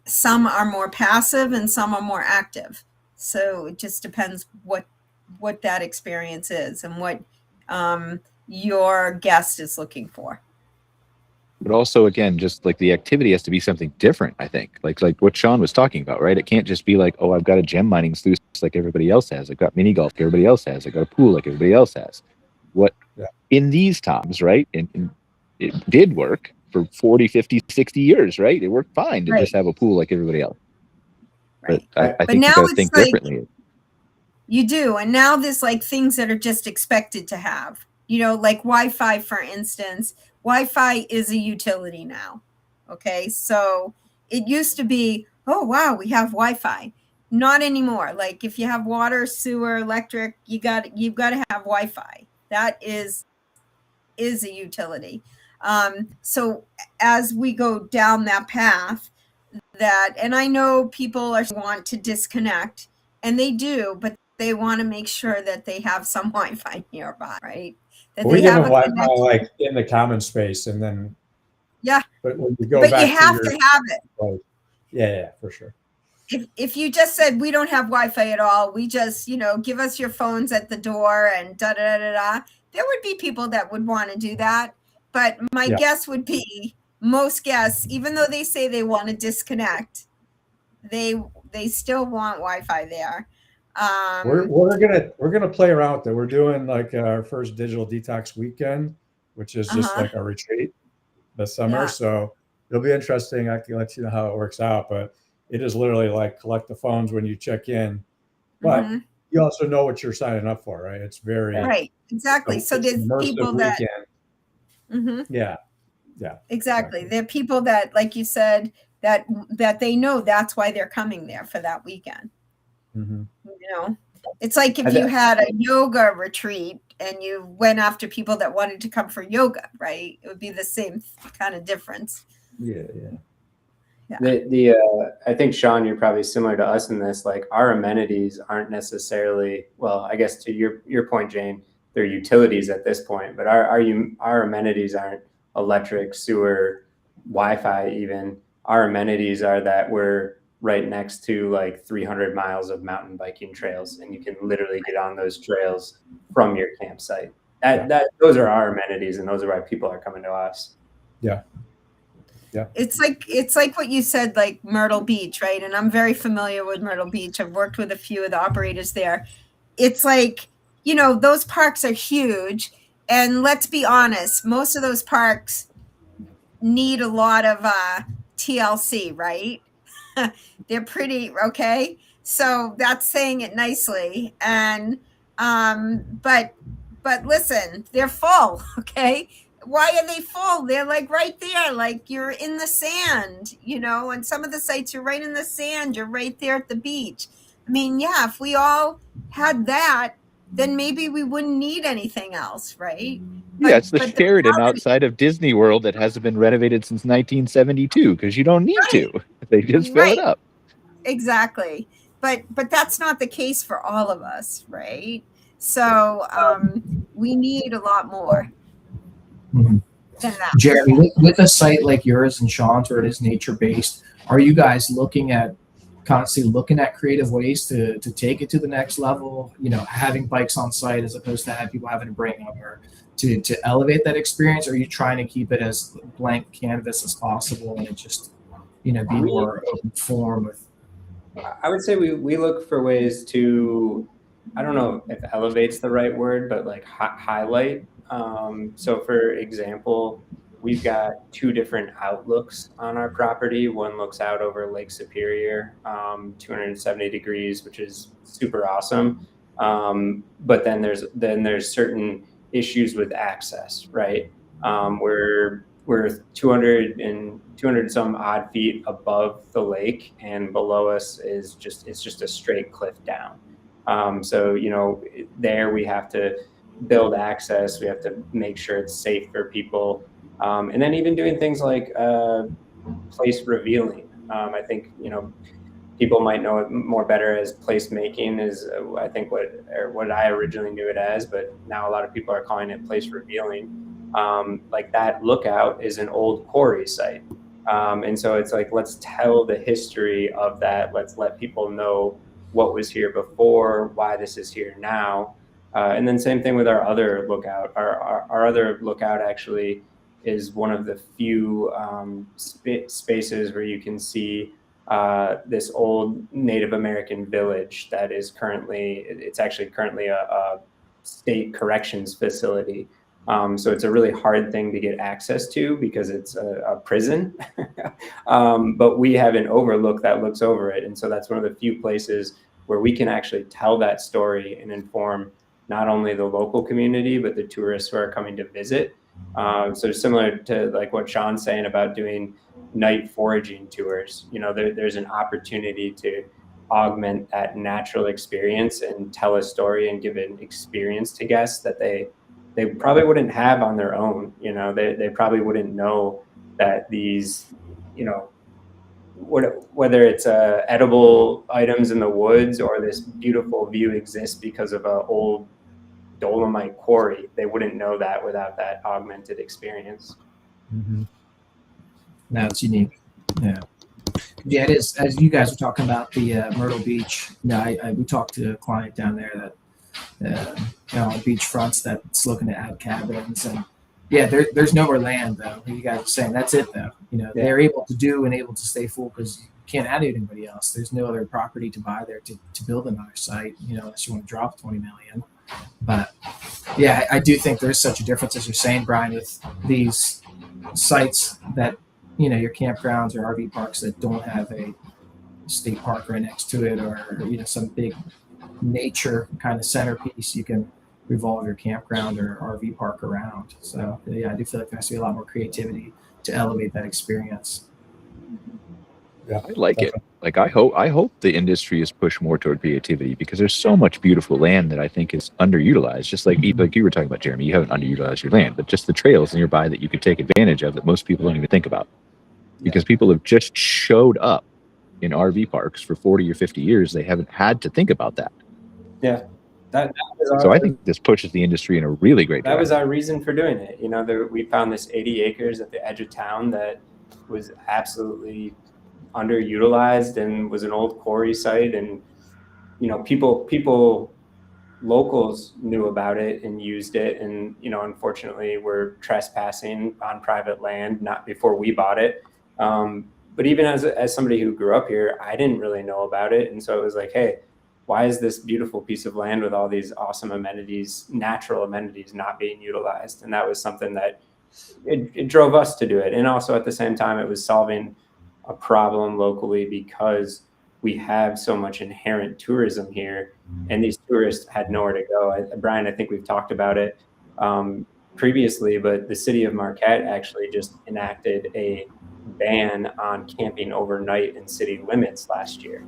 some are more passive and some are more active. So it just depends what that experience is and what your guest is looking for. But also, again, just like the activity has to be something different, I think. Like what Shawn was talking about, right? It can't just be like, oh, I've got a gem mining sluice like everybody else has. I've got mini golf like everybody else has. I've got a pool like everybody else has. What in these times, right? And it did work for 40, 50, 60 years, right? It worked fine to just have a pool like everybody else. Right. But I think you got to think differently. You do. And now there's like things that are just expected to have, you know, like Wi-Fi, for instance. Wi-Fi is a utility now. Okay. So it used to be, oh, wow, we have Wi-Fi. Not anymore. Like if you have water, sewer, electric, you've got to have Wi-Fi. That is a utility. So as we go down that path, and I know people want to disconnect, and they do, but they want to make sure that they have some Wi-Fi nearby, right? We give them Wi-Fi like in the common space, and then But when you go back, you have to have it. Right. Yeah, for sure. If you just said we don't have Wi-Fi at all, we just give us your phones at the door and da da da da. There would be people that would want to do that, but my guess would be most guests, even though they say they want to disconnect, they still want Wi-Fi there. We're gonna play around with it. We're doing like our first digital detox weekend, which is just like a retreat this summer. So it'll be interesting. I can let you know how it works out, but it is literally like collect the phones when you check in, but you also know what you're signing up for, right? It's very right, exactly. So there's people that exactly. There are people that, like you said, that they know that's why they're coming there for that weekend. It's like if you had a yoga retreat and you went after people that wanted to come for yoga, right? It would be the same kind of difference. I think, Shawn, you're probably similar to us in this. Like our amenities aren't necessarily, well, I guess to your point, Jayne, they're utilities at this point, but our amenities aren't electric, sewer, Wi-Fi even. Our amenities are that we're right next to like 300 miles of mountain biking trails, and you can literally get on those trails from your campsite. Those are our amenities, and those are why people are coming to us. It's like what you said, like Myrtle Beach, right? And I'm very familiar with Myrtle Beach. I've worked with a few of the operators there. It's like, those parks are huge, and let's be honest, most of those parks need a lot of TLC, right? They're pretty okay. So that's saying it nicely. And but listen, they're full, okay? Why are they full? They're like right there, like you're in the sand, and some of the sites you're right in the sand, you're right there at the beach. I mean, if we all had that, then maybe we wouldn't need anything else, right? It's the Sheridan outside of Disney World that hasn't been renovated since 1972 because you don't need to. They just fill it up. Exactly. But that's not the case for all of us, right? So we need a lot more than that. Jeremy, with a site like yours and Shawn's where it is nature-based, are you guys constantly looking at creative ways to take it to the next level, having bikes on site as opposed to have people having to bring them, or to elevate that experience? Or are you trying to keep it as blank canvas as possible and it just, be more open form with? I would say we look for ways to, I don't know if elevate's the right word, but like highlight. So for example, we've got two different outlooks on our property. One looks out over Lake Superior, 270 degrees, which is super awesome. But then there's certain issues with access, right? We're 200 some odd feet above the lake, and below us it's just a straight cliff down. So there we have to build access. We have to make sure it's safe for people. And then even doing things like place revealing. I think, people might know it more better as place making is I think what I originally knew it as, but now a lot of people are calling it place revealing. Like that lookout is an old quarry site. And so it's like, let's tell the history of that. Let's let people know what was here before, why this is here now. And then same thing with our other lookout. Our other lookout actually is one of the few spaces where you can see this old Native American village that is it's actually currently a state corrections facility. So it's a really hard thing to get access to because it's a prison. But we have an overlook that looks over it. And so that's one of the few places where we can actually tell that story and inform not only the local community, but the tourists who are coming to visit. So similar to like what Shawn's saying about doing night foraging tours, there's an opportunity to augment that natural experience and tell a story and give an experience to guests that they probably wouldn't have on their own. They probably wouldn't know that these, whether it's edible items in the woods or this beautiful view exists because of an old dolomite quarry. They wouldn't know that without that augmented experience. Mm-hmm. No, it's unique. Yeah. Yeah, it is. As you guys were talking about the Myrtle Beach, we talked to a client down there that on beach fronts that's looking to add cabins, and there's nowhere land though. You guys are saying that's it though. They're able to do and able to stay full because you can't add anybody else. There's no other property to buy there to build another site. Unless you want to drop $20 million. But I do think there's such a difference, as you're saying, Brian, with these sites that your campgrounds or RV parks that don't have a state park right next to it, or some big nature kind of centerpiece you can revolve your campground or RV park around. So I do feel like there has to be a lot more creativity to elevate that experience. Yeah, I like it. Like I hope the industry is pushed more toward creativity because there's so much beautiful land that I think is underutilized. Just like you were talking about, Jeremy, you haven't underutilized your land, but just the trails nearby that you could take advantage of that most people don't even think about. Because people have just showed up in RV parks for 40 or 50 years. They haven't had to think about that. Yeah. So I think this pushes the industry in a really great direction. That was our reason for doing it. We found this 80 acres at the edge of town that was absolutely underutilized and was an old quarry site. And, people, locals knew about it and used it. And, unfortunately we're trespassing on private land, not before we bought it. But even as somebody who grew up here, I didn't really know about it. And so it was like, hey, why is this beautiful piece of land with all these awesome amenities, natural amenities, not being utilized? And that was something that it drove us to do it. And also at the same time, it was solving a problem locally because we have so much inherent tourism here, and these tourists had nowhere to go. Brian, I think we've talked about it previously, but the city of Marquette actually just enacted a ban on camping overnight in city limits last year.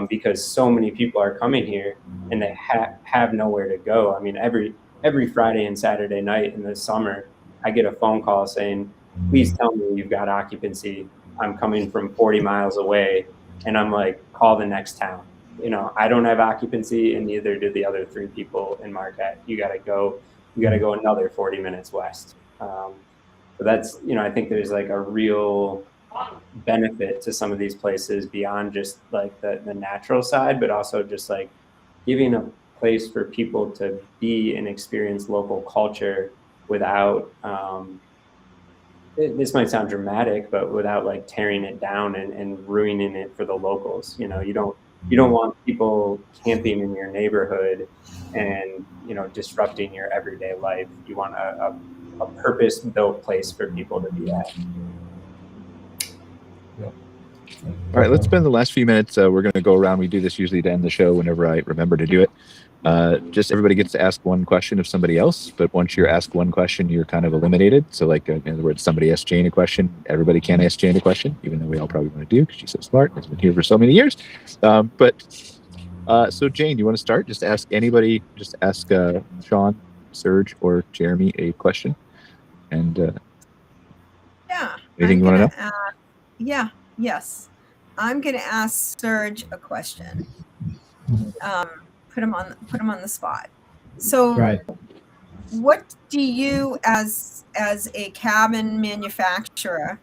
Because so many people are coming here and they have nowhere to go. I mean, every Friday and Saturday night in the summer, I get a phone call saying, please tell me you've got occupancy. I'm coming from 40 miles away. And I'm like, call the next town. I don't have occupancy, and neither do the other 3 people in Marquette. You got to go another 40 minutes west. So that's, I think there's like a real benefit to some of these places beyond just like the natural side, but also just like giving a place for people to be and experience local culture without this might sound dramatic, but without like tearing it down and ruining it for the locals. You don't want people camping in your neighborhood and disrupting your everyday life. You want a purpose-built place for people to be at. All right, let's spend the last few minutes. We're going to go around. We do this usually to end the show whenever I remember to do it. Just everybody gets to ask one question of somebody else, but once you're asked one question, you're kind of eliminated. So like, in other words, somebody asks Jayne a question, everybody can't ask Jayne a question, even though we all probably want to do because she's so smart and has been here for so many years. So Jayne, you want to start? Just ask anybody, Shawn, Serge, or Jeremy a question. And anything you want to know? Yes. I'm going to ask Serge a question. Put him on the spot. So, right. What do you, as a cabin manufacturer,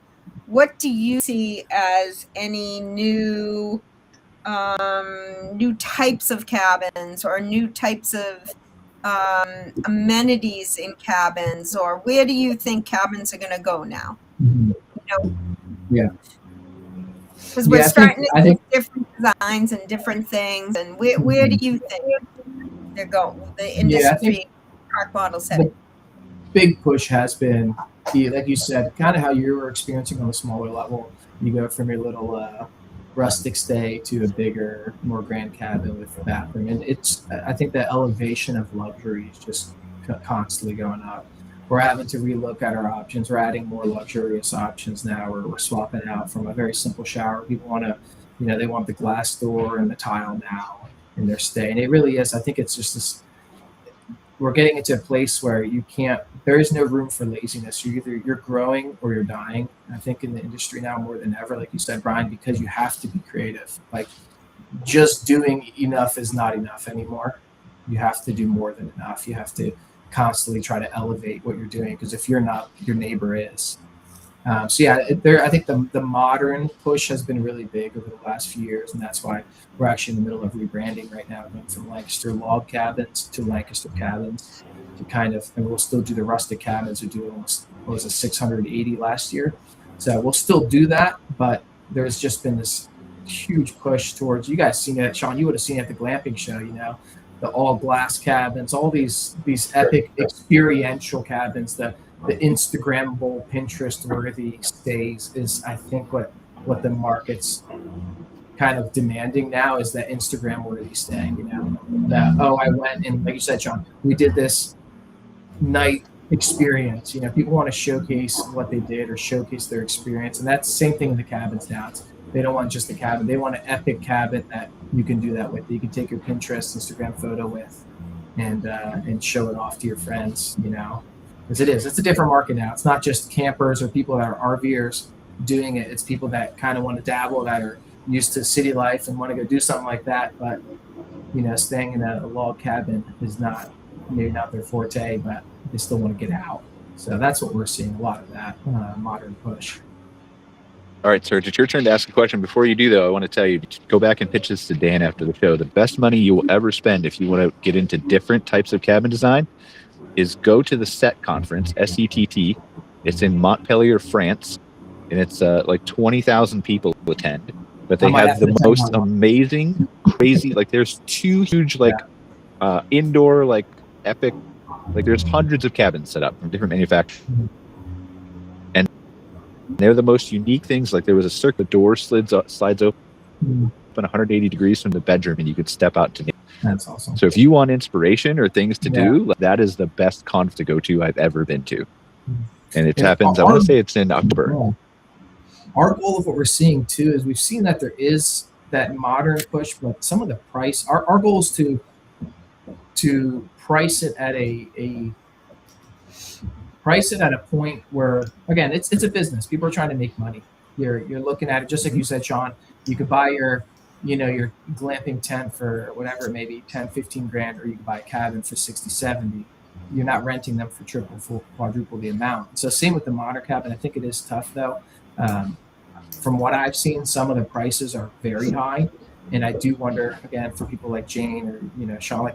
what do you see as any new new types of cabins or new types of amenities in cabins, or where do you think cabins are going to go now? Yeah. Because we're Yeah, starting I to think see different designs and different things. And where do you think they're going? The Yeah, I think industry park models headed. the big push has been, like you said, kind of how you were experiencing on a smaller level. You go from your little rustic stay to a bigger, more grand cabin with a bathroom, and I think the elevation of luxury is just constantly going up. We're having to relook at our options. We're adding more luxurious options now. We're swapping out from a very simple shower. People want to, they want the glass door and the tile now in their stay, and it really is. I think it's just this. We're getting into a place where there is no room for laziness. You're growing or you're dying. I think in the industry now more than ever, like you said, Brian, because you have to be creative. Like just doing enough is not enough anymore. You have to do more than enough. You have to constantly try to elevate what you're doing, because if you're not, your neighbor is. I think the modern push has been really big over the last few years, and that's why we're actually in the middle of rebranding right now, going from Lancaster log cabins to Lancaster cabins, and we'll still do the rustic cabins. We do almost, 680 last year, so we'll still do that. But there's just been this huge push towards, you guys seen it, Shawn, you would have seen it at the glamping show, the all glass cabins, all these epic experiential cabins, the Instagrammable, Pinterest-worthy stays is, I think, what the market's kind of demanding now, is that Instagram-worthy stay. I went and, like you said, Shawn, we did this night experience. People want to showcase what they did or showcase their experience, and that's the same thing in the cabins now. They don't want just a cabin; they want an epic cabin that you can do that with. You can take your Pinterest, Instagram photo with, and show it off to your friends. Because it's a different market now. It's not just campers or people that are RVers doing it. It's people that kind of want to dabble, that are used to city life and want to go do something like that. But, staying in a log cabin is maybe not their forte, but they still want to get out. So that's what we're seeing, a lot of that modern push. All right, Serge, it's your turn to ask a question. Before you do, though, I want to tell you, go back and pitch this to Dan after the show. The best money you will ever spend if you want to get into different types of cabin design is go to the SETT conference, SETT. It's in Montpellier, France, and it's like 20,000 people attend. But they have the most amazing, crazy, there's two huge, indoor, epic, there's hundreds of cabins set up from different manufacturers. And they're the most unique things. There was a circuit door slides open 180 degrees from the bedroom, and you could step out to. That's awesome. So if you want inspiration or things to do, that is the best conf to go to I've ever been to. And it happens, I want to say it's in October. Our goal of what we're seeing too is we've seen that there is that modern push, but some of the price, our goal is to price it at a point where, again, it's a business. People are trying to make money. You're looking at it just like you said, Shawn. You could buy your glamping tent for whatever, maybe 10, 15 grand, or you can buy a cabin for 60, 70. You're not renting them for triple, full, quadruple the amount. So same with the modern cabin. I think it is tough though. From what I've seen, some of the prices are very high. And I do wonder, again, for people like Jayne or, Shawn,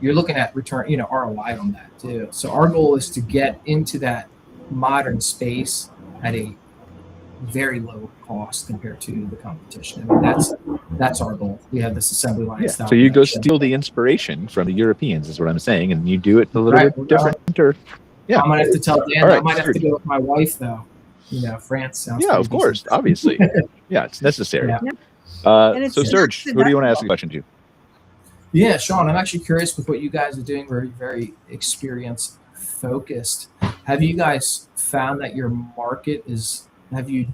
you're looking at return, ROI on that too. So our goal is to get into that modern space at a very low cost compared to the competition. I mean, that's our goal. We have this assembly line style. So you go steal the inspiration from the Europeans, is what I'm saying, and you do it a little bit different. Yeah, I might have to tell Dan. Right, I might have to go with my wife though. France sounds. Yeah, of course, obviously. Yeah, it's necessary. Yeah. So Serge, who do you want to ask a question to? Yeah, Shawn, I'm actually curious with what you guys are doing. Very, very experience focused. Have you guys found that your market is? Have you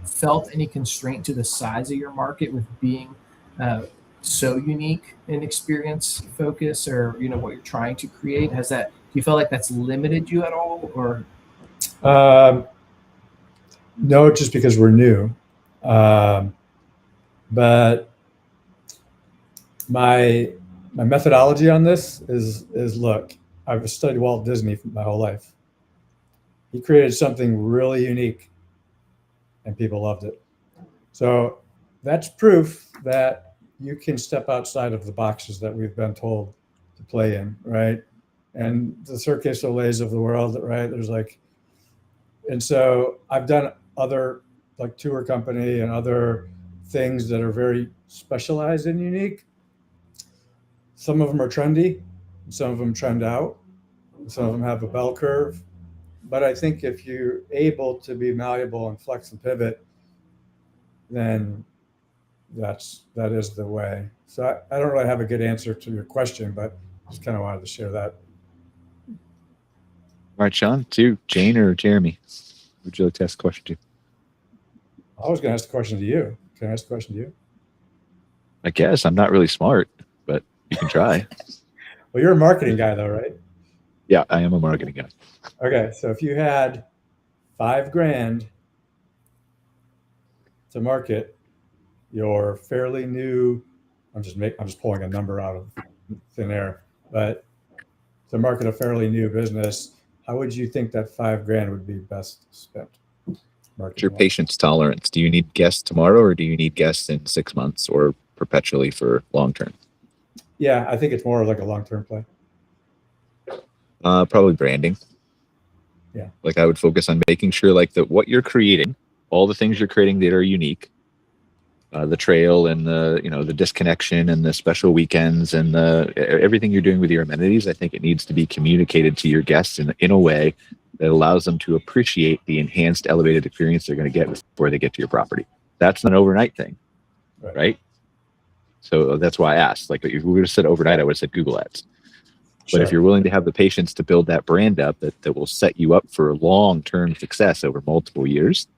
felt any constraint to the size of your market with being so unique in experience focus, or what you're trying to create? Do you feel like that's limited you at all, or? No, just because we're new. But my methodology on this is look, I've studied Walt Disney my whole life. He created something really unique, and people loved it. So that's proof that you can step outside of the boxes that we've been told to play in, right? And the Cirque du Soleils of the world, right? There's like, and so I've done other like tour company and other things that are very specialized and unique. Some of them are trendy, some of them trend out, some of them have a bell curve. But I think if you're able to be malleable and flex and pivot, then that is the way. So I don't really have a good answer to your question, but just kind of wanted to share that. All right, Shawn, to Jayne or Jeremy, would you like to ask a question to? I was going to ask the question to you. Can I ask the question to you? I guess I'm not really smart, but you can try. Well, you're a marketing guy though, right? Yeah, I am a marketing guy. Okay, so if you had $5,000 to market your fairly new, I'm just pulling a number out of thin air, but to market a fairly new business, how would you think that $5,000 would be best spent? What's your patience tolerance? Do you need guests tomorrow, or do you need guests in 6 months, or perpetually for long term? Yeah, I think it's more like a long-term play. Probably branding. Yeah. Like I would focus on making sure like that what you're creating, all the things you're creating that are unique, the trail and the disconnection and the special weekends and everything you're doing with your amenities. I think it needs to be communicated to your guests in a way that allows them to appreciate the enhanced elevated experience they're going to get before they get to your property. That's an overnight thing, right? So that's why I asked. Like if we would have said overnight, I would have said Google Ads. But if you're willing to have the patience to build that brand up that will set you up for long-term success over multiple years,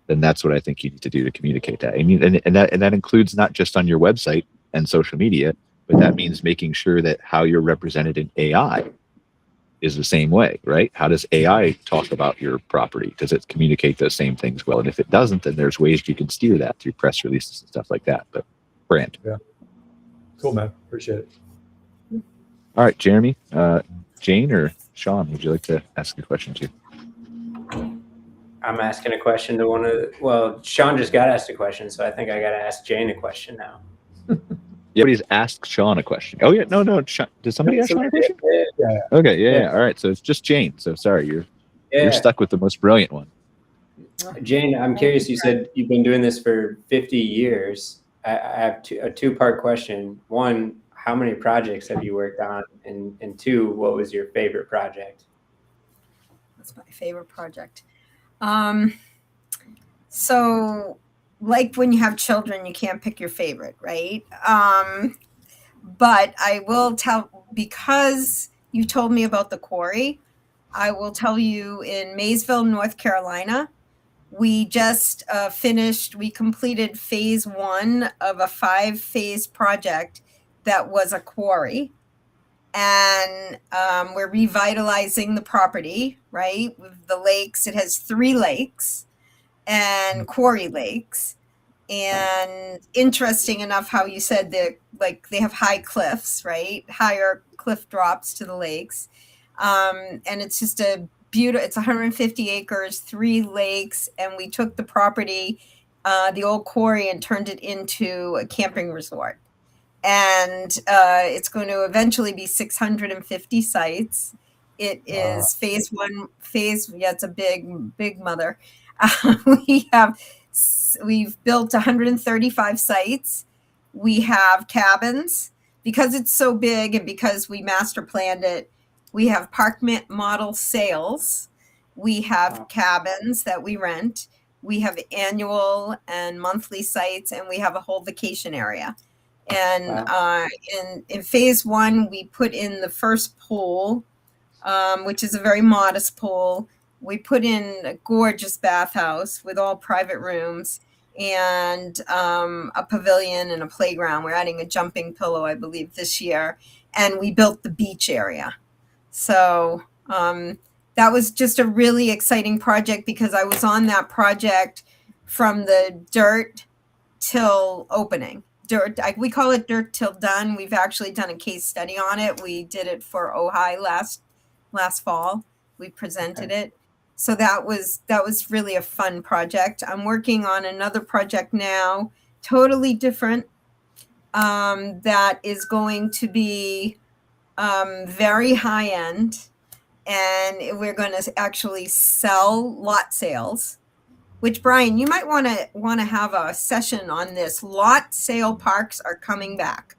then that's what I think you need to do to communicate that. I mean, and that includes not just on your website and social media, but that means making sure that how you're represented in AI is the same way, right? How does AI talk about your property? Does it communicate those same things well? And if it doesn't, then there's ways you can steer that through press releases and stuff like that. But brand. Yeah. Cool, man. Appreciate it. All right, Jeremy, Jayne or Shawn, would you like to ask a question to? I'm asking a question to Shawn just got asked a question, so I think I got to ask Jayne a question now. Yeah, nobody's asked Shawn a question. Oh yeah, no. Did somebody ask Shawn a question? Yeah. Okay, yeah. All right, so it's just Jayne. So sorry, you're stuck with the most brilliant one. Jayne, I'm curious. You said you've been doing this for 50 years. I have a two-part question. One, how many projects have you worked on? And two, what was your favorite project? What's my favorite project? So like when you have children, you can't pick your favorite, right? But I will tell, because you told me about the quarry, I will tell you in Maysville, North Carolina, we just we completed phase 1 of a 5-phase project that was a quarry. And we're revitalizing the property, right? With the lakes, it has 3 lakes and quarry lakes. And interesting enough how you said that, like, they have high cliffs, right? Higher cliff drops to the lakes. And it's just it's 150 acres, 3 lakes. And we took the property, the old quarry, and turned it into a camping resort. And it's going to eventually be 650 sites. It is phase 1. It's a big mother. We've built 135 sites. We have cabins. Because it's so big and because we master planned it, we have park model sales. We have cabins that we rent. We have annual and monthly sites, and we have a whole vacation area. And in phase 1, we put in the first pool, which is a very modest pool. We put in a gorgeous bathhouse with all private rooms and a pavilion and a playground. We're adding a jumping pillow, I believe, this year. And we built the beach area. So that was just a really exciting project because I was on that project from the dirt till opening. We call it dirt till done. We've actually done a case study on it. We did it for Ojai last fall. We presented it. So that was really a fun project. I'm working on another project now totally different. That is going to be very high end, and we're going to actually sell lot sales. Which, Brian, you might want to have a session on this. Lot sale parks are coming back.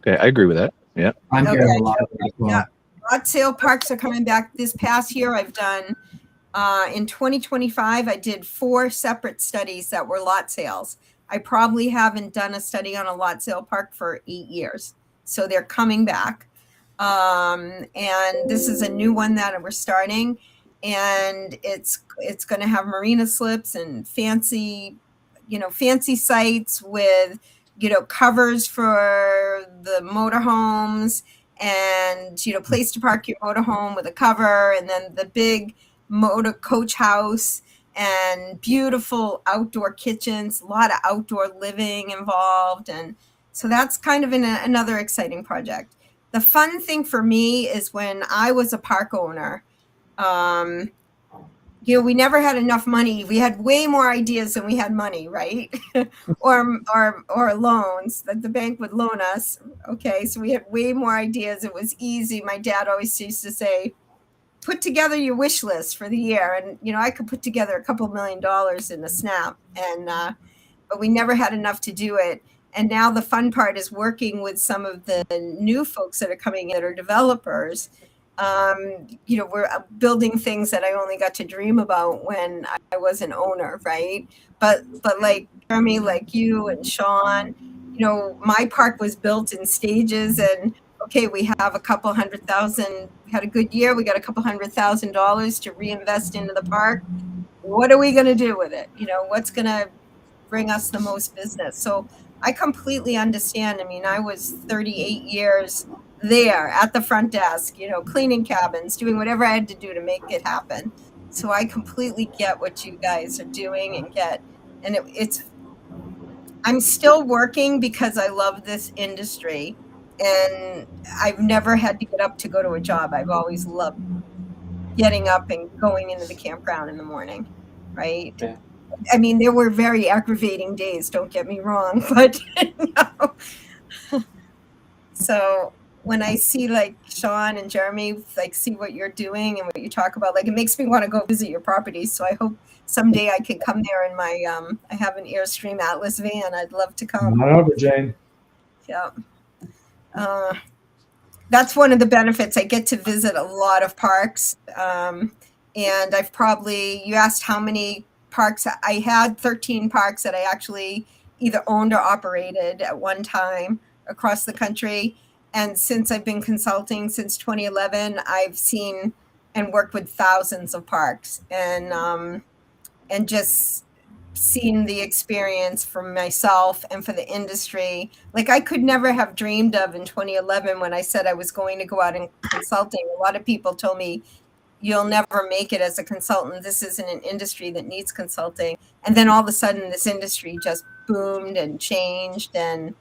Okay, I agree with that. Yeah. I'm Okay. hearing a lot of that as well. Yeah. Lot sale parks are coming back. This past year, I've done, in 2025, I did 4 separate studies that were lot sales. I probably haven't done a study on a lot sale park for 8 years. So they're coming back. And this is a new one that we're starting. And it's going to have marina slips and fancy sites with, covers for the motorhomes and, place to park your motorhome with a cover, and then the big motor coach house and beautiful outdoor kitchens, a lot of outdoor living involved. And so that's kind of another exciting project. The fun thing for me is when I was a park owner, we never had enough money. We had way more ideas than we had money, right? or loans that the bank would loan us. Okay, so we had way more ideas. It was easy. My dad always used to say, put together your wish list for the year. And, I could put together a couple $1 million in a snap. And, but we never had enough to do it. And now the fun part is working with some of the new folks that are coming in that are developers. We're building things that I only got to dream about when I was an owner, right? But like Jeremy, like you and Shawn, my park was built in stages, and okay, we have a couple $100,000, had a good year. We got a couple $100,000 to reinvest into the park. What are we going to do with it? What's going to bring us the most business? So I completely understand. I mean, I was 38 years there at the front desk, cleaning cabins, doing whatever I had to do to make it happen. So I completely get what you guys are doing and I'm still working because I love this industry, and I've never had to get up to go to a job. I've always loved getting up and going into the campground in the morning, right? Yeah. I mean, there were very aggravating days, don't get me wrong, but So when I see like Shawn and Jeremy, like see what you're doing and what you talk about, like it makes me want to go visit your properties. So I hope someday I can come there in my, I have an Airstream Atlas van. I'd love to come. Come on over, Jayne. Yeah. That's one of the benefits. I get to visit a lot of parks. And you asked how many parks. I had 13 parks that I actually either owned or operated at one time across the country. And since I've been consulting since 2011, I've seen and worked with thousands of parks, and just seen the experience for myself and for the industry. Like I could never have dreamed of in 2011 when I said I was going to go out and consulting. A lot of people told me, you'll never make it as a consultant. This isn't an industry that needs consulting. And then all of a sudden this industry just boomed and changed, and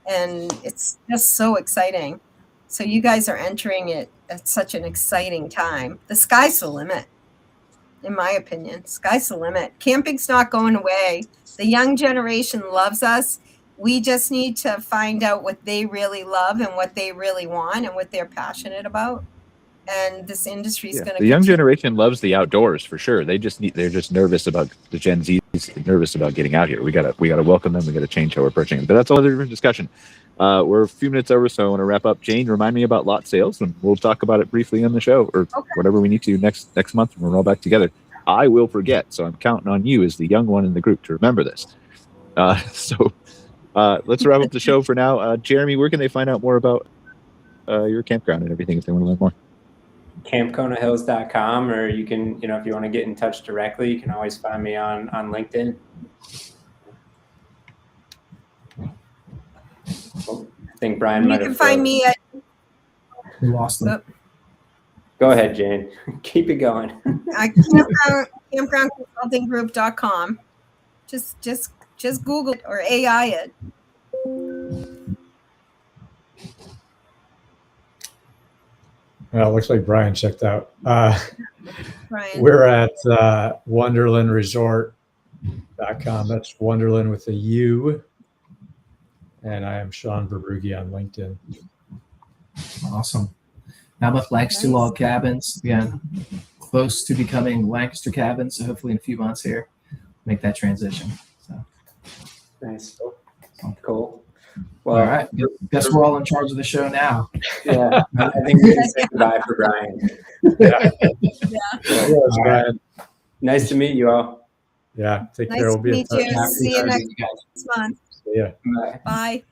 it's just so exciting. So you guys are entering it at such an exciting time. The sky's the limit, in my opinion. Sky's the limit. Camping's not going away. The young generation loves us. We just need to find out what they really love and what they really want and what they're passionate about. And this industry is going to. The young generation loves the outdoors for sure. They're just nervous about the Gen Z's nervous about getting out here. We gotta welcome them. We gotta change how we're approaching them. But that's all a different discussion. We're a few minutes over, so I want to wrap up. Jayne, remind me about lot sales, and we'll talk about it briefly on the show or whatever we need to next month when we're all back together. I will forget, so I'm counting on you as the young one in the group to remember this. So let's wrap up the show for now. Jeremy, where can they find out more about your campground and everything if they want to learn more? campconahills.com, or you can, if you want to get in touch directly, you can always find me on LinkedIn. I think Brian might have. You can find me at. We lost them. Go ahead, Jayne. Keep it going. Campgroundconsultinggroup.com. Just Google it or AI it. Well, it looks like Brian checked out. Brian. We're at Wonderland Resort .com. That's Wonderland with a U. And I am Shawn Verbrugghe on LinkedIn. Awesome. Now with Lancaster Nice. Log Cabins, again, close to becoming Lancaster Cabins. So hopefully in a few months here, make that transition. So Nice. Cool. Well, all right. Guess we're all in charge of the show now. yeah, I think we can say goodbye for Brian. Yeah. Yeah. Yes, Brian. Nice to meet you all. Yeah. Take Nice care. We'll to be in meet touch. you. See you next guys. month. See ya. Bye. Bye.